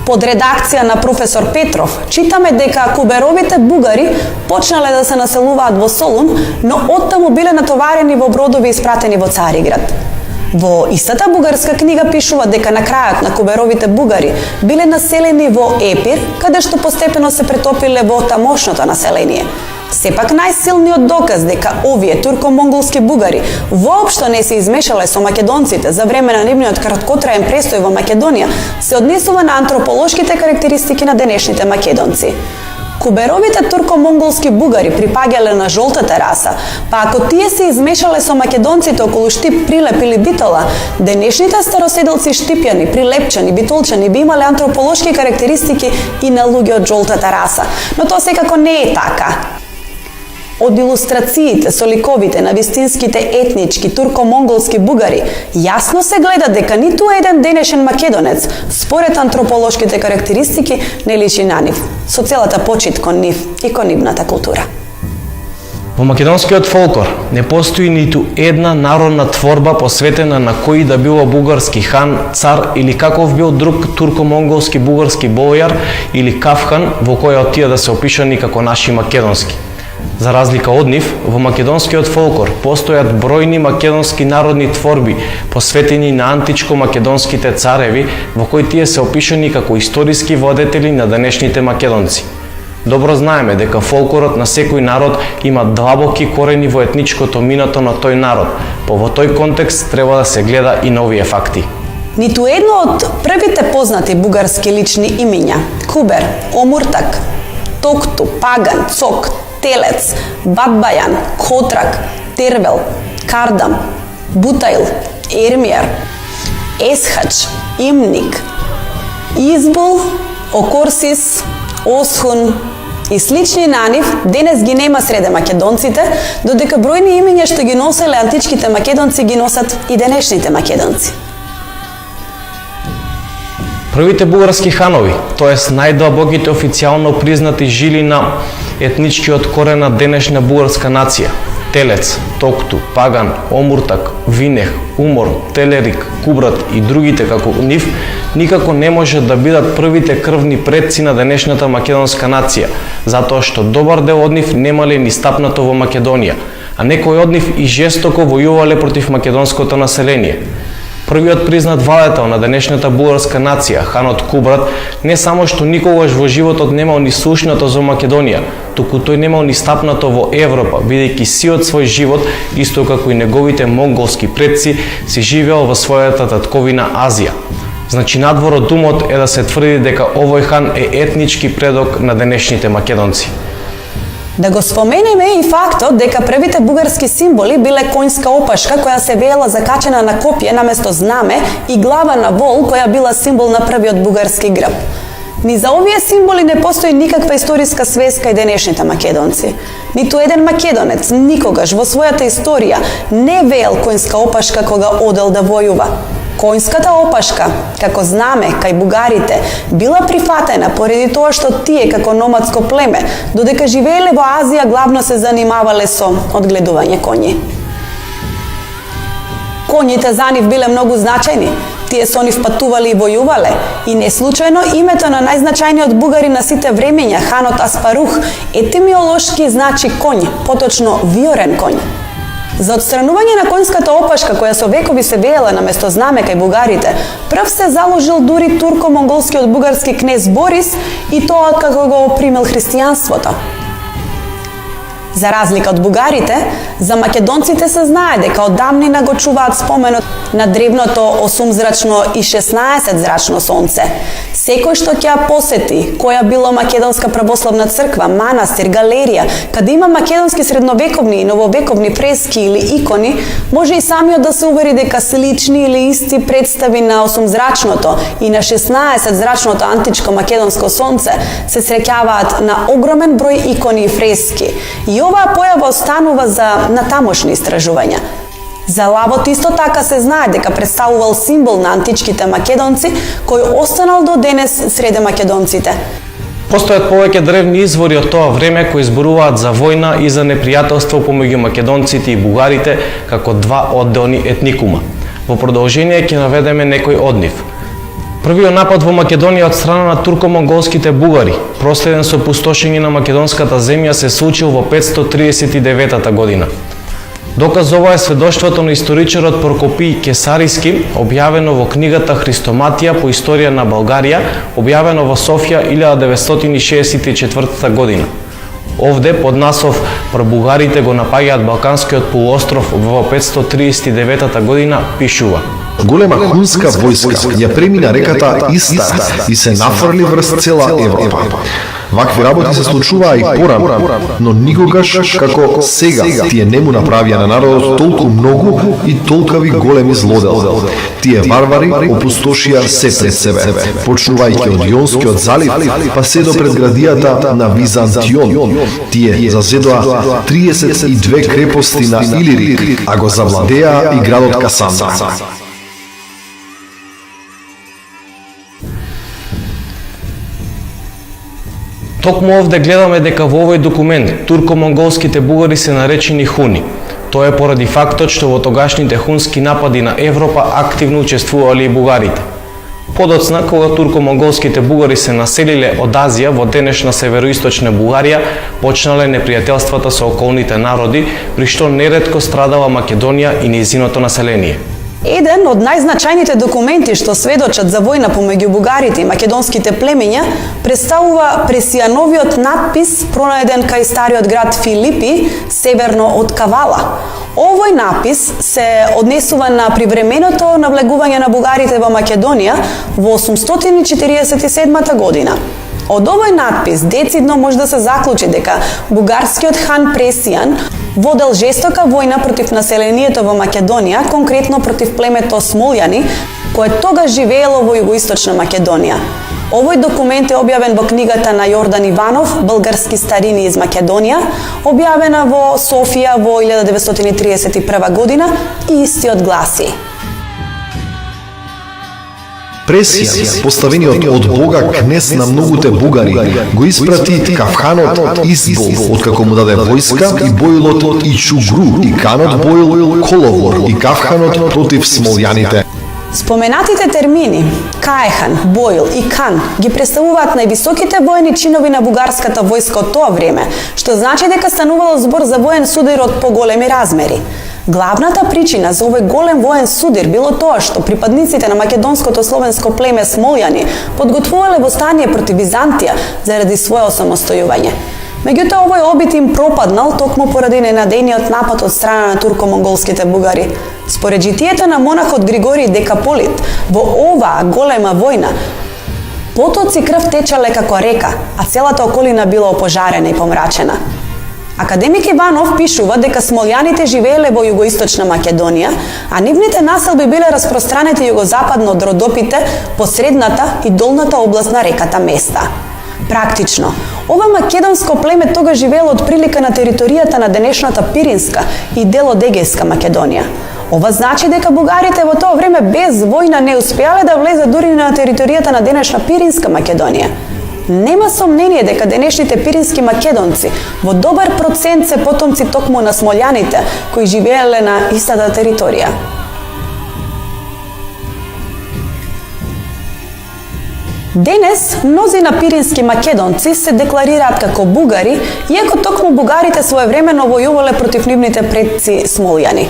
под редакција на професор Петров, читаме дека куберовите бугари почнале да се населуваат во Солун, но оттаму биле натоварени во бродови испратени во Цариград. Во истата бугарска книга пишува дека на крајот на куберовите бугари биле населени во Епир, каде што постепено се претопиле во тамошното население. Сепак најсилниот доказ дека овие турко-монголски бугари воопшто не се измешале со македонците за време на нивниот краткотраен престој во Македонија се однесува на антрополошките карактеристики на денешните македонци. Куберовите турко-монголски бугари припаѓале на жолтата раса, па ако тие се измешале со македонците околу Штип, Прилеп или Битола, денешните староседелци штипјани, прилепчани, битолчани би имале антрополошки карактеристики и на луѓе од жолтата раса, но тоа секако не е така. Од илустрациите со ликовите на вистинските етнички турко-монголски бугари, јасно се гледа дека ниту еден денешен македонец, според антрополошките карактеристики, не личи на нив, со целата почит кон нив и кон нивната култура. Во македонскиот фолклор не постои ниту една народна творба посветена на кој да било бугарски хан, цар или каков бил друг турко-монголски бугарски бојар или кафхан во која тие да се опишани како наши македонски. За разлика од нив, во македонскиот фолклор постојат бројни македонски народни творби посветени на античко-македонските цареви, во кои тие се опишани како историски водетели на денешните македонци. Добро знаеме дека фолклорот на секој народ има длабоки корени во етничкото минато на тој народ, по во тој контекст треба да се гледа и на овие факти. Ниту едно од првите познати бугарски лични имиња, Кубер, Омуртак, Токту, Паган, Цок, Телец, Батбајан, Котрак, Тервел, Кардам, Бутаил, Ермијар, Есхач, Имник, Избул, Окорсис, Осхун и слични на нив денес ги нема среде македонците, додека бројни имиња што ги носеле античките македонци ги носат и денешните македонци. Првите бугарски ханови, тоест најдлабоките официјално признати жили на етничкиот корен на денешна бугарска нација, Телец, Токту, Паган, Омуртак, Винех, Умор, Телерик, Кубрат и другите како нив, никако не може да бидат првите крвни предци на денешната македонска нација, затоа што добар дел од нив немале ни стапнато во Македонија, а некои од нив и жестоко војувале против македонското население. Првиот признат владетел на денешната бугарска нација, ханот Кубрат, не само што никогаш во животот немал ни слушнато за Македонија, туку тој немал ни стапнато во Европа, бидејќи сиот свој живот, исто како и неговите монголски предци, си живеал во својата татковина Азија. Значи надвор од умот е да се тврди дека овој хан е етнички предок на денешните македонци. Да го споменеме и фактот дека првите бугарски символи биле конјска опашка која се веела закачена на копје наместо знаме и глава на вол која била символ на првиот бугарски грб. Ни за овие символи не постои никаква историска свеска и денешните македонци. Ниту еден македонец никогаш во својата историја не веел конјска опашка кога одел да војува. Конјската опашка, како знаме кај бугарите, била прифатена поради тоа што тие како номадско племе, додека живееле во Азија, главно се занимавале со одгледување коњи. Коњите за нив биле многу значајни. Тие со нив патувале и војувале, и не случајно името на најзначајниот бугари на сите времења, ханот Аспарух, етимиолошки значи коњ, поточно виорен коњ. За отстранување на конјската опашка која со векови се веела наместо знаме кај бугарите, прв се заложил дури турко-монголскиот бугарски кнез Борис и тоа како го примил христијанството. За разлика од бугарите, за македонците се знае дека од давнина го чуваат споменот на древното 8-зрачно и 16-зрачно сонце. Секој што ќе ја посети, која било македонска православна црква, манастир, галерија, каде има македонски средновековни и нововековни фрески или икони, може и самиот да се увери дека слични или исти представи на 8-зрачното и на 16-зрачното античко македонско сонце се среќаваат на огромен број икони и фрески. И оваа појава останува за натамошни истражувања. За лавот исто така се знае дека представувал символ на античките македонци, кој останал до денес среде македонците. Постојат повеќе древни извори од тоа време кои зборуваат за војна и за непријателство помеѓу македонците и бугарите како два одделни етникума. Во продолжение ќе наведеме некои од нив. Првиот напад во Македонија од страна на турко-монголските бугари, проследен со пустошење на македонската земја, се случил во 539 година. Доказ ова е сведоштвото на историчарот Прокопиј Кесариски, објавено во книгата Христоматија по историја на Българија, објавено во Софија 1964 година. Овде под наслов "Бугарите го напаѓаат Балканскиот полуостров" во 539 година пишува: Голема хунска војска ја премина реката Истар и се нафрли врз цела Европа. Вакви работи се случуваа и порано, но никогаш како сега тие не му направија на народот толку многу и толкави големи злодела. Тие варвари опустошија се пред себе, почнувајќи од Јонскиот залив, па се до предградијата на Византион. Тие зазедоа 32 крепости на Илири, а го завладеа и градот Касандра. Токму овде гледаме дека во овој документ турко-монголските бугари се наречени хуни. Тоа е поради фактот што во тогашните хунски напади на Европа активно учествувале и бугарите. Подоцна, кога турко-монголските бугари се населиле од Азија во денешна североисточна Бугарија, почнале непријателствата со околните народи, при што неретко страдала Македонија и нејзиното население. Еден од најзначајните документи што сведочат за војна помеѓу бугарите и македонските племиња представува Пресијановиот надпис пронајден кај стариот град Филипи, северно од Кавала. Овој напис се однесува на привременото навлегување на бугарите во Македонија во 847 година. Од овој надпис децидно може да се заклучи дека бугарскиот хан Пресијан водел жестока војна против населението во Македонија, конкретно против племето Смолјани, кое тогаш живеело во југоисточна Македонија. Овој документ е објавен во книгата на Јордан Иванов "Български старини из Македонија", објавена во Софија во 1931 година и истиот гласи: Пресијан, поставениот од Бога кнез на многуте бугари, го испрати Кавханот Избол, откако му даде војска, и Бојлот и Чугру, и Канот Бојл Коловор, и Кавханот против смолјаните. Споменатите термини Каехан, Бојл и Кан ги представуваат највисоките воени чинови на бугарската војска од тоа време, што значи дека станувало збор за воен судир од поголеми размери. Главната причина за овој голем воен судир било тоа што припадниците на македонското словенско племе Смолјани подготвувале восстание против Византија заради свое осамостојување. Меѓутоа овој обид им пропаднал токму поради ненадејниот напад од страна на турко-монголските бугари. Според житието на монахот Григорий Декаполит, во оваа голема војна потоци крв течале како река, а целата околина била опожарена и помрачена. Академик Иванов пишува дека смолјаните живееле во југоисточна Македонија, а нивните населби биле распространети југозападно од Родопите по средната и долната област на реката Места. Практично, ова македонско племе тога живеело од прилика на територијата на денешната Пиринска и дел од Егејска Македонија. Ова значи дека бугарите во тоа време без војна не успеале да влезат дури на територијата на денешна Пиринска Македонија. Нема сомнение дека денешните пирински македонци во добар процент се потомци токму на смолјаните кои живееле на истата територија. Денес, мнозина пирински македонци се декларираат како бугари, иако токму бугарите своевремено војувале против нивните предци смолјани.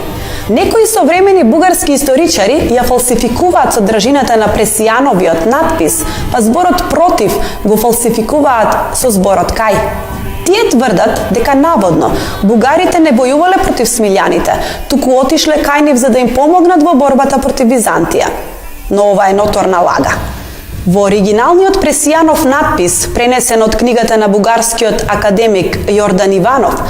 Некои современи бугарски историчари ја фалсификуваат содржината на Пресијановиот надпис, па зборот против го фалсификуваат со зборот кај. Тие тврдат дека наводно бугарите не бојувале против смилјаните, туку отишле кај нив за да им помогнат во борбата против Византија. Но ова е ноторна лага. Во оригиналниот Пресијанов надпис, пренесен од книгата на бугарскиот академик Јордан Иванов,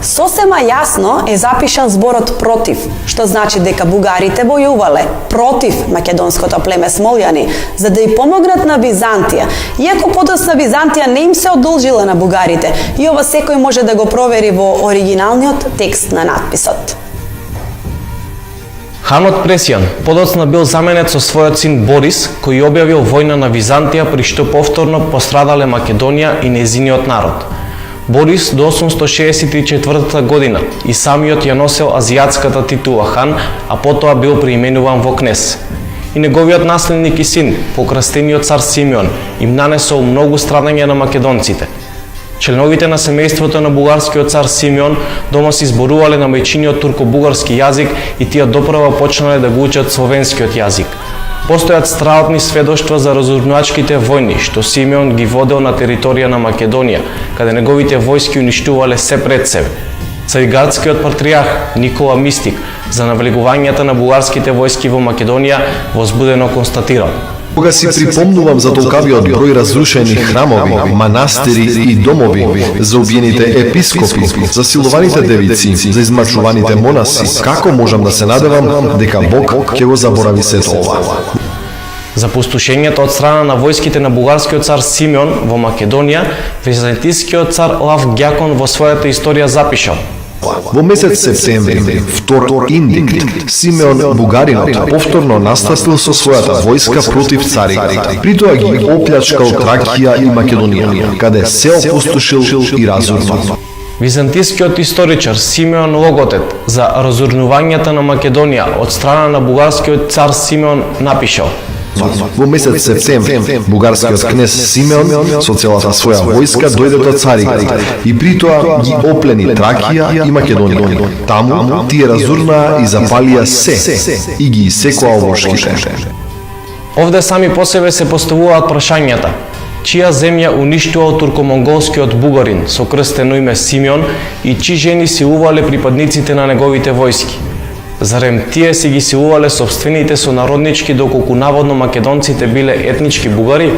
сосема јасно е запишан зборот против, што значи дека бугарите бојувале против македонското племе смолјани за да им помогнат на Византија, иако подоцна Византија не им се одолжила на бугарите, и ова секој може да го провери во оригиналниот текст на надписот. Ханот Пресијан подоцна бил заменет со својот син Борис, кој објавил војна на Византија при што повторно пострадале Македонија и незиниот народ. Борис до 864 година и самиот ја носел азијатската титула хан, а потоа бил преименуван во кнез. И неговиот наследник и син, покрастениот цар Симеон, им нанесол многу страдања на македонците. Членовите на семејството на бугарскиот цар Симеон дома се изборувале на мајчиниот турко-бугарски јазик и тие допрва почнале да го учат словенскиот јазик. Постојат страотни сведоштва за разорнувачките војни што Симеон ги водел на територија на Македонија, каде неговите војски уништувале се пред себе. Цариградскиот патриарх Никола Мистик за навлегувањата на бугарските војски во Македонија возбудено констатирал: Кога си припомнувам за толкавиот број разрушени храмови, манастири и домови, за убиените епископи, за силуваните девици, за измачуваните монаси, како можам да се надевам дека Бог ќе го заборави сето ова? Запустошењето од страна на војските на бугарскиот цар Симеон во Македонија, византискиот цар Лав Ѓакон во својата историја запишал: Во месец септември, втор индикт, Симеон Бугаринот повторно настапил со својата војска против Цариград. Притоа ги оплячкал Тракија и Македонија, каде се опустошил и разорнал. Византискиот историчар Симеон Логотет за разорнувањата на Македонија од страна на бугарскиот цар Симеон напишал: Во месец септември, бугарскиот кнез Симеон со целата своја војска дојде до Цариград и притоа ги оплени Тракија и Македонија. Таму тие разурнаа и запалија се и ги исекоа овошките. Овде сами по себе се поставуваат прашањата: чија земја уништувал турко-монголскиот бугарин со крстено име Симеон и чии жени силувале припадниците на неговите војски? Зарем тие си ги силувале собствените сонароднички доколку наводно македонците биле етнички бугари?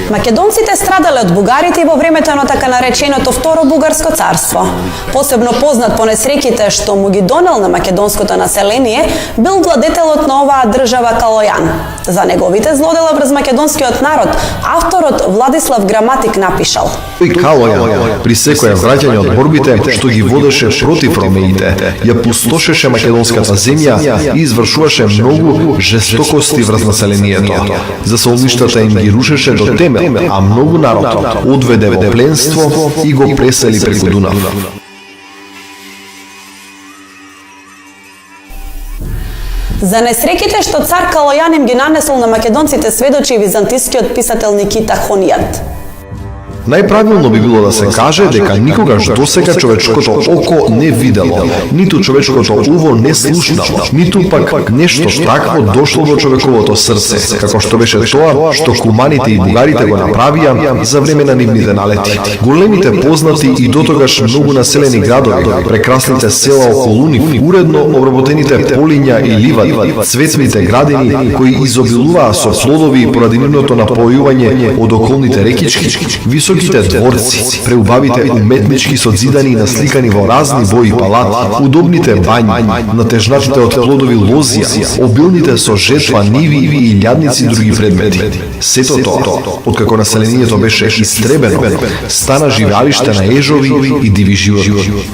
Македонците страдале од бугарите и во времето на така нареченото Второ бугарско царство. Посебно познат по несреќите што му ги донел на македонското население бил владетелот на оваа држава Калојан. За неговите злодела врз македонскиот народ, авторот Владислав Граматик напишал: Тој Калојан, при секое враќање од борбите што ги водеше против ромеите, ја пустошеше македонската земја и извршуваше многу жестокости врз населението. Засолништата им ги рушеше до темел, а многу народ одведе во пленство и го пресели преку Дунав. За несреќите што цар Калојан им ги нанесол на македонците сведочи византискиот писател Никита Хонијат. Најправилно би било да се каже дека никогаш досега човечкото око не видело, ниту човечкото уво не слушнало, ниту пак нешто такво дошло до човековото срце, како што беше тоа што куманите и бугарите го направија за време на нивните налети. Големите познати и дотогаш многу населени градови, прекрасните села околу нив, уредно обработените полиња и ливади, цветните градини кои изобилуваа со плодови поради нивното напојување од околните рекички, високите дворци, преубавите уметнички созидани и насликани во разни бои палати, удобните бањи, натежнатите од плодови лозија, обилните со жетва ниви и илјадници други предмети. Сето тоа, откако населението беше истребено, стана живеалиште на ежови и диви животни.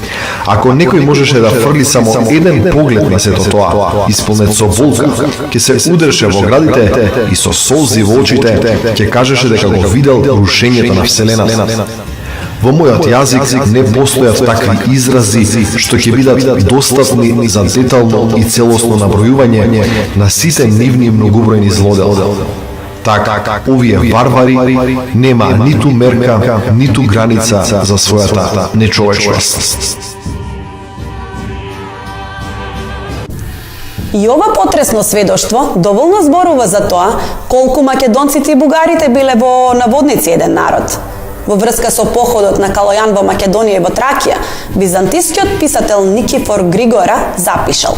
Ако некој можеше да фрли само еден поглед на сето тоа, исполнет со болка, ќе се удреше во градите и со солзи во очите ќе кажеше дека го видел рушењето на Вселената. Во мојот јазик не постојат такви изрази што ќе бидат достапни за детално и целосно набројување на сите нивни многобројни злодела. Така, овие варвари нема ниту мерка, ниту граница за својата нечовечност. И ова потресно сведоштво доволно зборува за тоа колку македонците и бугарите биле во наводници еден народ. во врска со походот на Калојан во Македонија и во Тракија, византискиот писател Никифор Григора запишал: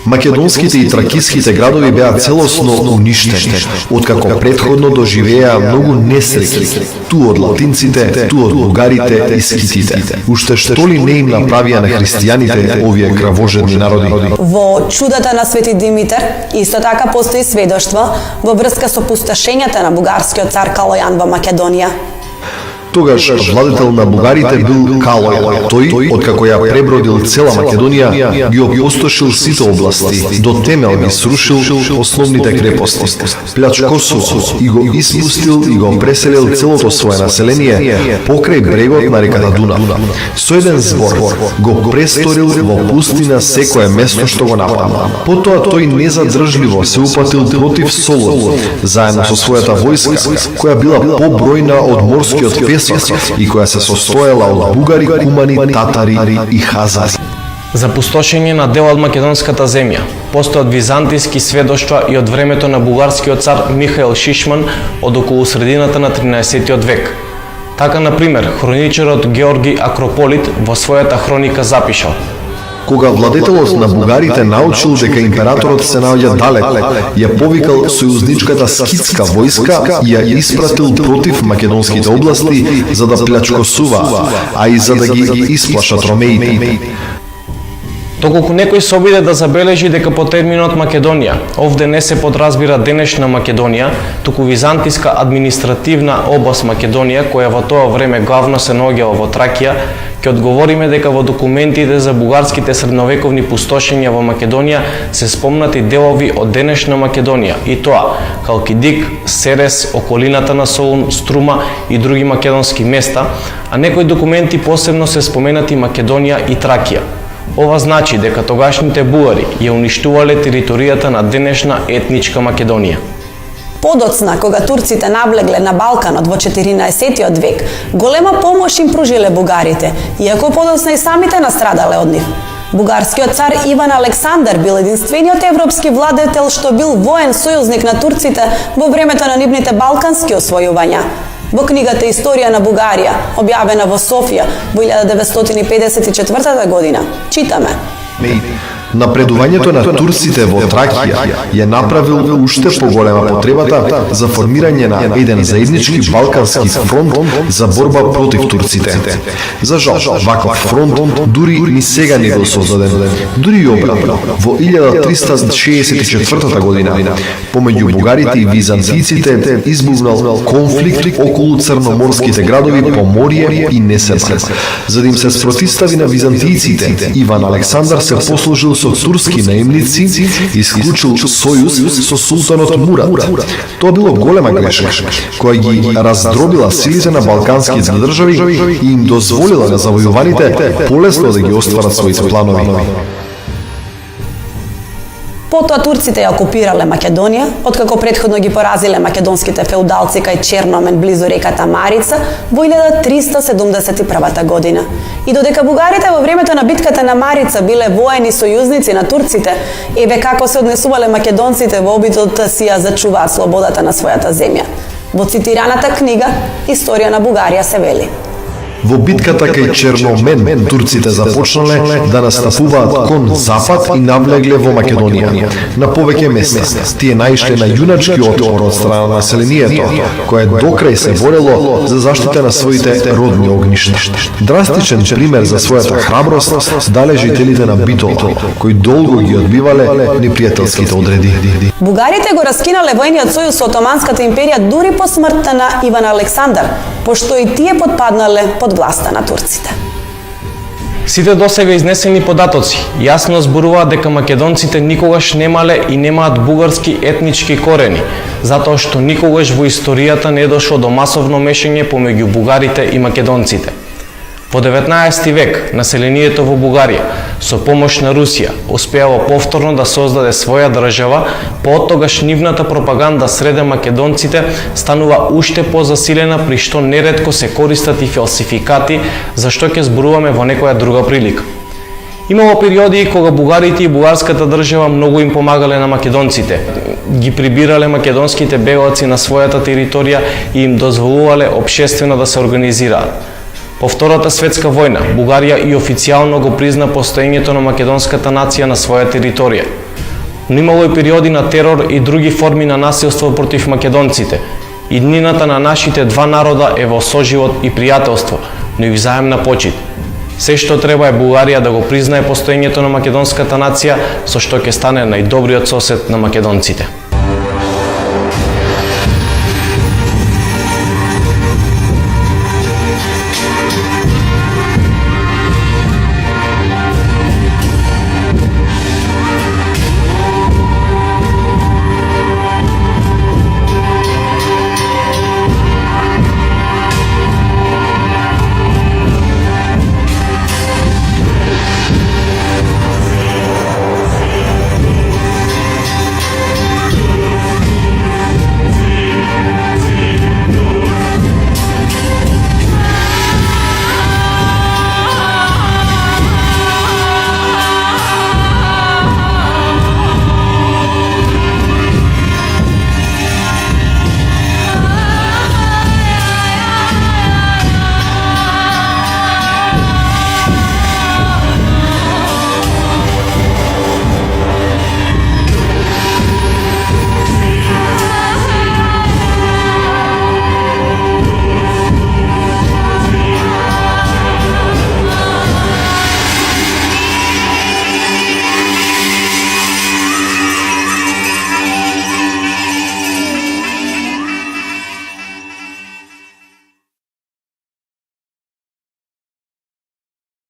Македонските и тракиските градови беа целосно уништени, откако претходно доживеа многу несреќи, ту од латинците, ту од бугарите и скитите. Уште што ли не им направија на христијаните овие кравожедни народи? Во Чудата на Свети Димитар исто така постои сведоштво во врска со пустошењата на бугарскиот цар Калојан во Македонија. Тогаш владетел на бугарите бил Калој. Тој, откако ја пребродил цела Македонија, ги опустошил сите области, до темел ги срушил основните крепости, плячкосувал и го испустил и го преселил целото свое население покрај брегот на реката Дунав. Со еден збор го престорил во пустина секое место што го нападна. Потоа тој незадржливо се упатил против Солун, заедно со својата војска, која била побројна од морскиот песок и која се состоела од бугари, кумани, татари и хазари. За пустошење на дел од македонската земја постојат византиски сведоштва и од времето на бугарскиот цар Михаил Шишман од околу средината на 13 век. Така, например, хроничарот Георги Акрополит во својата хроника запишал: Кога владетелот на бугарите научил дека императорот се наоѓа далеко, ја повикал сојузничката скитска војска и ја испратил против македонските области за да плячкосува, а и за да ги исплашат ромеите. Доколку некој се обиде да забележи дека по терминот Македонија овде не се подразбира денешна Македонија, туку византиска административна област Македонија, која во тоа време главно се наоѓала во Тракија, ќе одговориме дека во документите за бугарските средновековни пустошења во Македонија се спомнати делови од денешна Македонија, и тоа Халкидик, Серес, околината на Солун, Струма и други македонски места, а некои документи посебно се споменати Македонија и Тракија. Ова значи дека тогашните бугари ја уништувале територијата на денешна етничка Македонија. Подоцна, кога турците навлегле на Балканот во 14 век, голема помош им пружиле бугарите, иако подоцна и самите настрадале од нив. Бугарскиот цар Иван Александар бил единствениот европски владетел што бил воен сојузник на турците во времето на нивните балкански освојувања. Во книгата Историја на Бугарија, објавена во Софија во 1954 година, читаме: Напредувањето на турците во Тракија ја направил уште поголема потребата за формирање на еден заеднички балкански фронт за борба против турците. За жал, ваков фронт дури ни сега не бил создаден. Дури и обратно, во 1364 година, помеѓу бугарите и византиците избувнал конфликт околу црноморските градови Поморје и Несебар. За да им се спротивстави на византиците, Иван Александар се послужил со турски наемници и склучил сојуз со султанот Мурат. Тоа било голема грешка, која ги раздробила силите на балканските држави и им дозволила на завојуваните полесно да ги остварат своите планови. Потоа турците ја окупирале Македонија, откако претходно ги поразиле македонските феудалци кај Черномен близу реката Марица во 1371 година. И додека бугарите во времето на битката на Марица биле воени сојузници на турците, еве како се однесувале македонците во обидот да си ја зачуваат слободата на својата земја. Во цитираната книга Историја на Бугарија се вели: Во битката кај Черномен турците започнале да настапуваат кон запад и навлегле во Македонија. На повеќе места тие наишле на јуначки отпор од страна на населението, кое докрај се борело за заштита на своите родни огништа. Драстичен пример за својата храброст дале жителите на Битола, кои долго ги одбивале непријателските одреди. Бугарите го раскинале војниот сојуз со Отоманската империја дури по смртта на Иван Александар, пошто и тие потпаднале под власта на турците. Сите досега изнесени податоци јасно зборуваат дека македонците никогаш немале и немаат бугарски етнички корени, затоа што никогаш во историјата не дошло до масовно мешање помеѓу бугарите и македонците. Во 19 век населението во Бугарија со помош на Русија успеало повторно да создаде своја држава, поотогаш нивната пропаганда среде македонците станува уште позасилена, при што неретко се користат и фалсификати, за што ќе зборуваме во некоја друга прилика. Имало периоди кога бугарите и бугарската држава многу им помагале на македонците. Ги прибирале македонските бегалци на својата територија и им дозволувале општествено да се организираат. По Втората светска војна, Бугарија и официјално го призна постоењето на македонската нација на своја територија. Но имало и периоди на терор и други форми на насилство против македонците. Иднината на нашите два народа е во соживот и пријателство, но и взаемна почит. Се што треба е Бугарија да го признае постоењето на македонската нација, со што ќе стане најдобриот сосед на македонците.